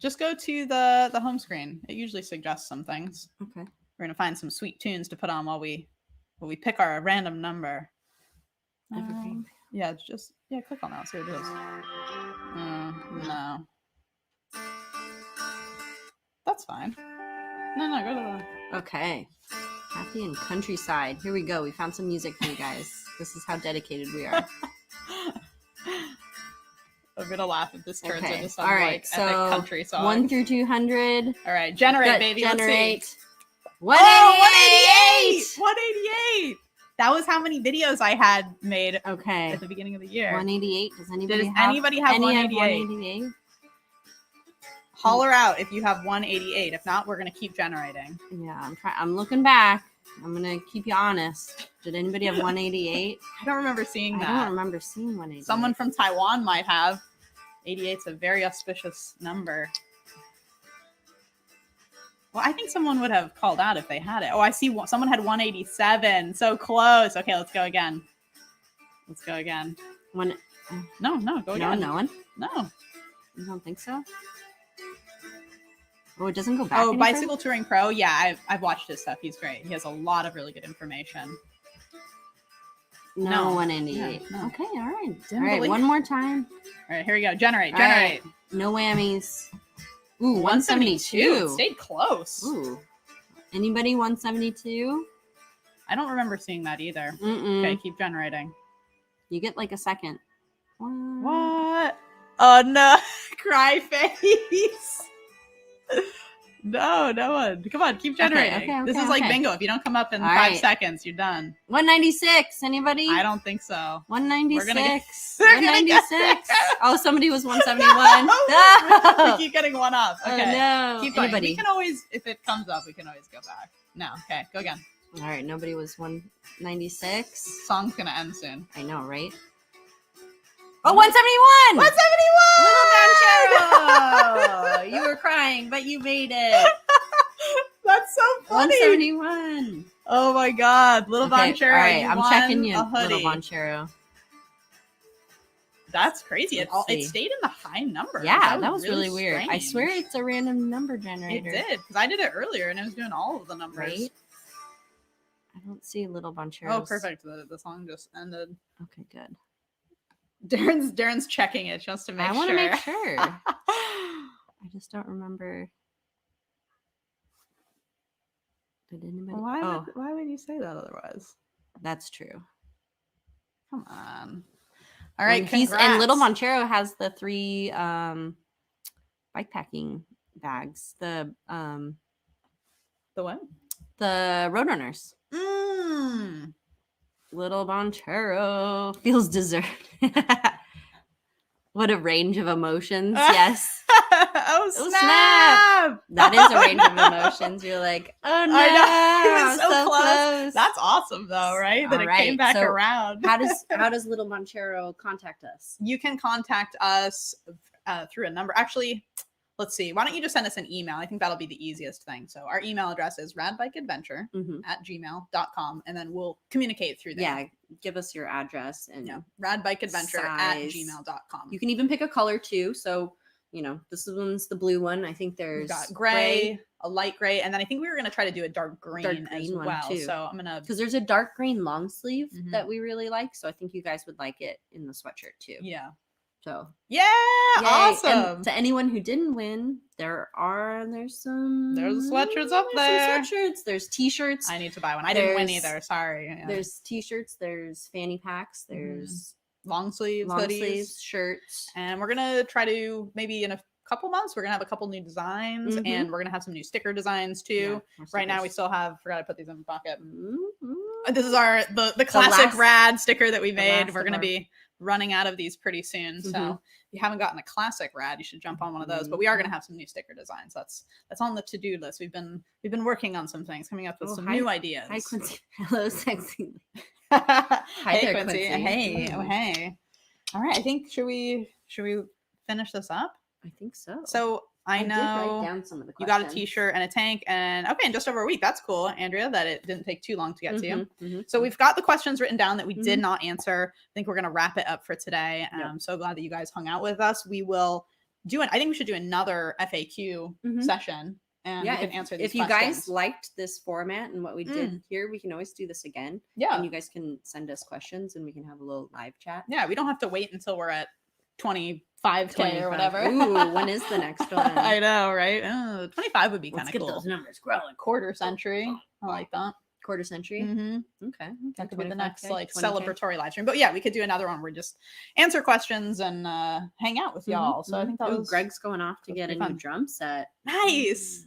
Just go to the home screen. It usually suggests some things. Okay. We're gonna find some sweet tunes to put on while we pick our random number. Yeah, it's just click on that. See what it is. No. That's fine. No, go to the... Okay. Happy and Countryside. Here we go. We found some music for you guys. This is how dedicated we are. I'm gonna laugh if this turns into some epic country song. 1 through 200. All right, generate, baby. Generate. Let's see. 188! 188! That was how many videos I had made at the beginning of the year. 188. Does anybody have 188? Holler out if you have 188. If not, we're going to keep generating. Yeah, I'm looking back. I'm going to keep you honest. Did anybody have 188? I don't remember seeing that. I don't remember seeing 188. Someone from Taiwan might have. 88's a very auspicious number. Well, I think someone would have called out if they had it. Oh, I see. Someone had 187. So close. Okay, let's go again. No, go again. No one? No. You don't think so? Oh, it doesn't go back. Oh, Bicycle Touring Pro. Yeah, I've watched his stuff. He's great. He has a lot of really good information. No, 188. No. Okay, all right. All right, one more time. All right, here we go. Generate. Right. No whammies. Ooh, 172. Stayed close. Ooh. Anybody 172? I don't remember seeing that either. Okay, keep generating. You get like a second. What? Oh no. Cry face. No one. Come on, keep generating. Okay, this is like bingo. If you don't come up in 5 seconds, you're done. 196. Anybody? I don't think so. 196. 196. Oh, somebody was 171. We keep getting one up. Okay. Oh, no. Keep going. We can always, if it comes up, we can always go back. No. Okay, go again. All right. Nobody was 196. Song's going to end soon. I know, right? Oh, 171! 171! Little Banchero! You were crying, but you made it. That's so funny. 171. Oh my god. Little Banchero. All right, I'm checking you, Little Banchero. That's crazy. It stayed in the high number. Yeah, that was really weird. Strange. I swear it's a random number generator. It did, because I did it earlier and it was doing all of the numbers. Right? I don't see Little Banchero. Oh, perfect. The song just ended. Okay, good. Darren's checking it just to make sure. I want to make sure. I just don't remember. Did anybody? Why would you say that otherwise? That's true. Come on. All right, and Little Banchero has the 3 bike packing bags. The what? The Roadrunners. Little Banchero feels deserved. What a range of emotions. Yes. Oh, snap. That is a range of emotions. You're like, oh no, I know. It was so close. That's awesome though, right? That it came back around. How does Little Banchero contact us? You can contact us through a number. Actually, let's see. Why don't you just send us an email? I think that'll be the easiest thing. So our email address is radbikeadventure@gmail.com, and then we'll communicate through there. Yeah, give us your address and radbikeadventure@gmail.com. You can even pick a color too. So, this one's the blue one. I think there's got gray, a light gray, and then I think we were going to try to do a dark green as well. Too. So I'm going to... Because there's a dark green long sleeve that we really like. So I think you guys would like it in the sweatshirt too. Yeah. So yeah, yay. awesome. And to anyone who didn't win, there's sweatshirts up there. Some sweatshirts. There's t-shirts. I need to buy one. I didn't win either. Sorry. Yeah. There's t-shirts. There's fanny packs. There's long sleeves, hoodies, shirts, and we're gonna try to maybe in a couple months we're gonna have a couple new designs, and we're gonna have some new sticker designs too. Right now we still have. Forgot to put these in the pocket. This is the classic rad sticker that we made. We're gonna be running out of these pretty soon, so if you haven't gotten a classic rad, you should jump on one of those. But we are gonna have some new sticker designs. That's on the to-do list. We've been working on some things, coming up with some new ideas. Hi Quincy. Hello, sexy. Hi there, Quincy. Hey. Oh, hey. All right. I think should we finish this up? I think so. So I know did write down some of the you got a t-shirt and a tank, and in just over a week. That's cool, Andrea, that it didn't take too long to get to you. So we've got the questions written down that we did not answer. I think we're going to wrap it up for today. I'm so glad that you guys hung out with us. We will do it. I think we should do another FAQ session. And we can answer these if you guys liked this format and what we did here, we can always do this again. Yeah. And you guys can send us questions and we can have a little live chat. Yeah, we don't have to wait until we're at 25K or whatever. Ooh, when is the next one? I know, right? 25 would be kind of cool. Let's get those numbers growing. Quarter century. I like that. Quarter century? Okay. That could be the next like 20K. Celebratory live stream. But yeah, we could do another one where we just answer questions and hang out with y'all. So I think that was Greg's going off to get a new drum set. Nice.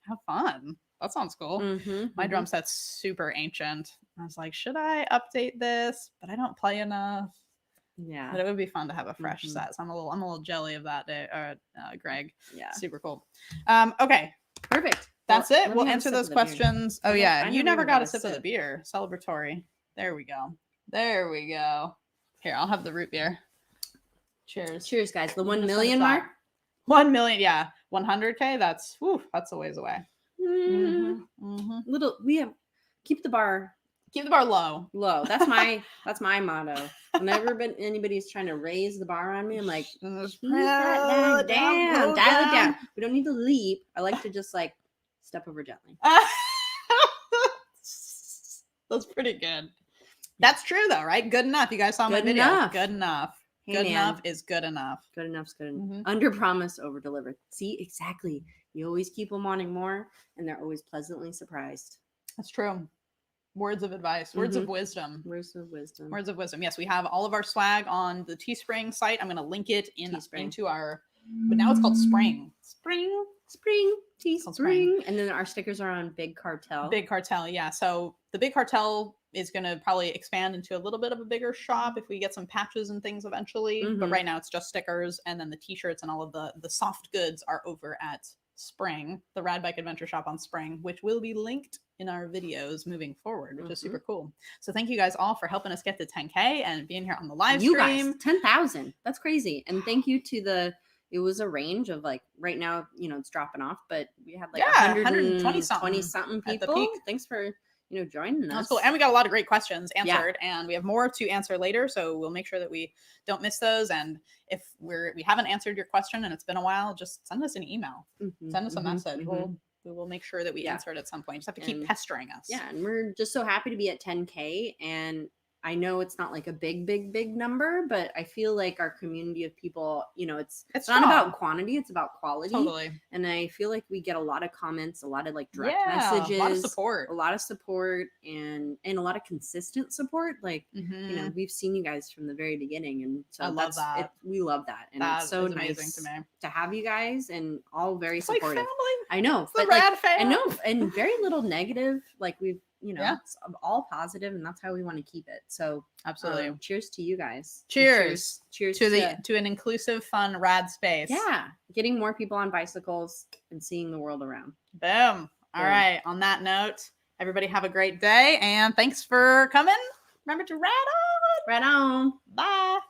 Have fun. That sounds cool. My drum set's super ancient. I was like, should I update this? But I don't play enough. Yeah, but it would be fun to have a fresh set. So I'm a little jelly of that day, Greg. Yeah, super cool. Okay, perfect. That's it. We'll answer those questions. Oh yeah, you never got a sip of the beer. Celebratory. There we go. Here, I'll have the root beer. Cheers, guys. The 1 million mark. 1 million, yeah. 100K. That's a ways away. We have keep the bar low. That's my motto. Whenever anybody's trying to raise the bar on me, I'm like, dial it down. We don't need to leap. I like to just like step over gently. That's pretty good. That's true though, right? Good enough. You guys saw my video. Good enough. Hey, good enough is good enough. Good enough's good enough. Under promise, over deliver. See, exactly. You always keep them wanting more, and they're always pleasantly surprised. That's true. Words of advice, words of wisdom. Yes, we have all of our swag on the Teespring site. I'm going to link it into our, but now it's called Spring. Teespring. And then our stickers are on Big Cartel. Yeah. So the Big Cartel is going to probably expand into a little bit of a bigger shop if we get some patches and things eventually. But right now it's just stickers, and then the t-shirts and all of the soft goods are over at Spring, the Rad Bike Adventure Shop on Spring, which will be linked in our videos moving forward, which is super cool. So thank you guys all for helping us get to 10K and being here on the live stream. You guys, 10,000. That's crazy. And thank you to it was a range of like right now, it's dropping off, but we had like 120 something people. Thanks for joining us. That's cool. And we got a lot of great questions answered, and we have more to answer later. So we'll make sure that we don't miss those. And if we haven't answered your question and it's been a while, just send us an email, send us a message. We will make sure that we answer it at some point. You just have to keep pestering us. Yeah. And we're just so happy to be at 10K. And I know it's not like a big number, but I feel like our community of people, it's not about quantity, it's about quality. Totally. And I feel like we get a lot of comments, a lot of like direct messages, a lot of support, and a lot of consistent support. Like, we've seen you guys from the very beginning. And so I love that. We love that. And it's so nice to me to have you guys and all very supportive. Like family. I know. It's but like, I know. And very little negative. Like we've, it's all positive, and that's how we want to keep it. So absolutely. Cheers to you guys. Cheers to an inclusive, fun, rad space. Yeah. Getting more people on bicycles and seeing the world around. Boom. All right. On that note, everybody have a great day, and thanks for coming. Remember to rad on. Rad on. Bye.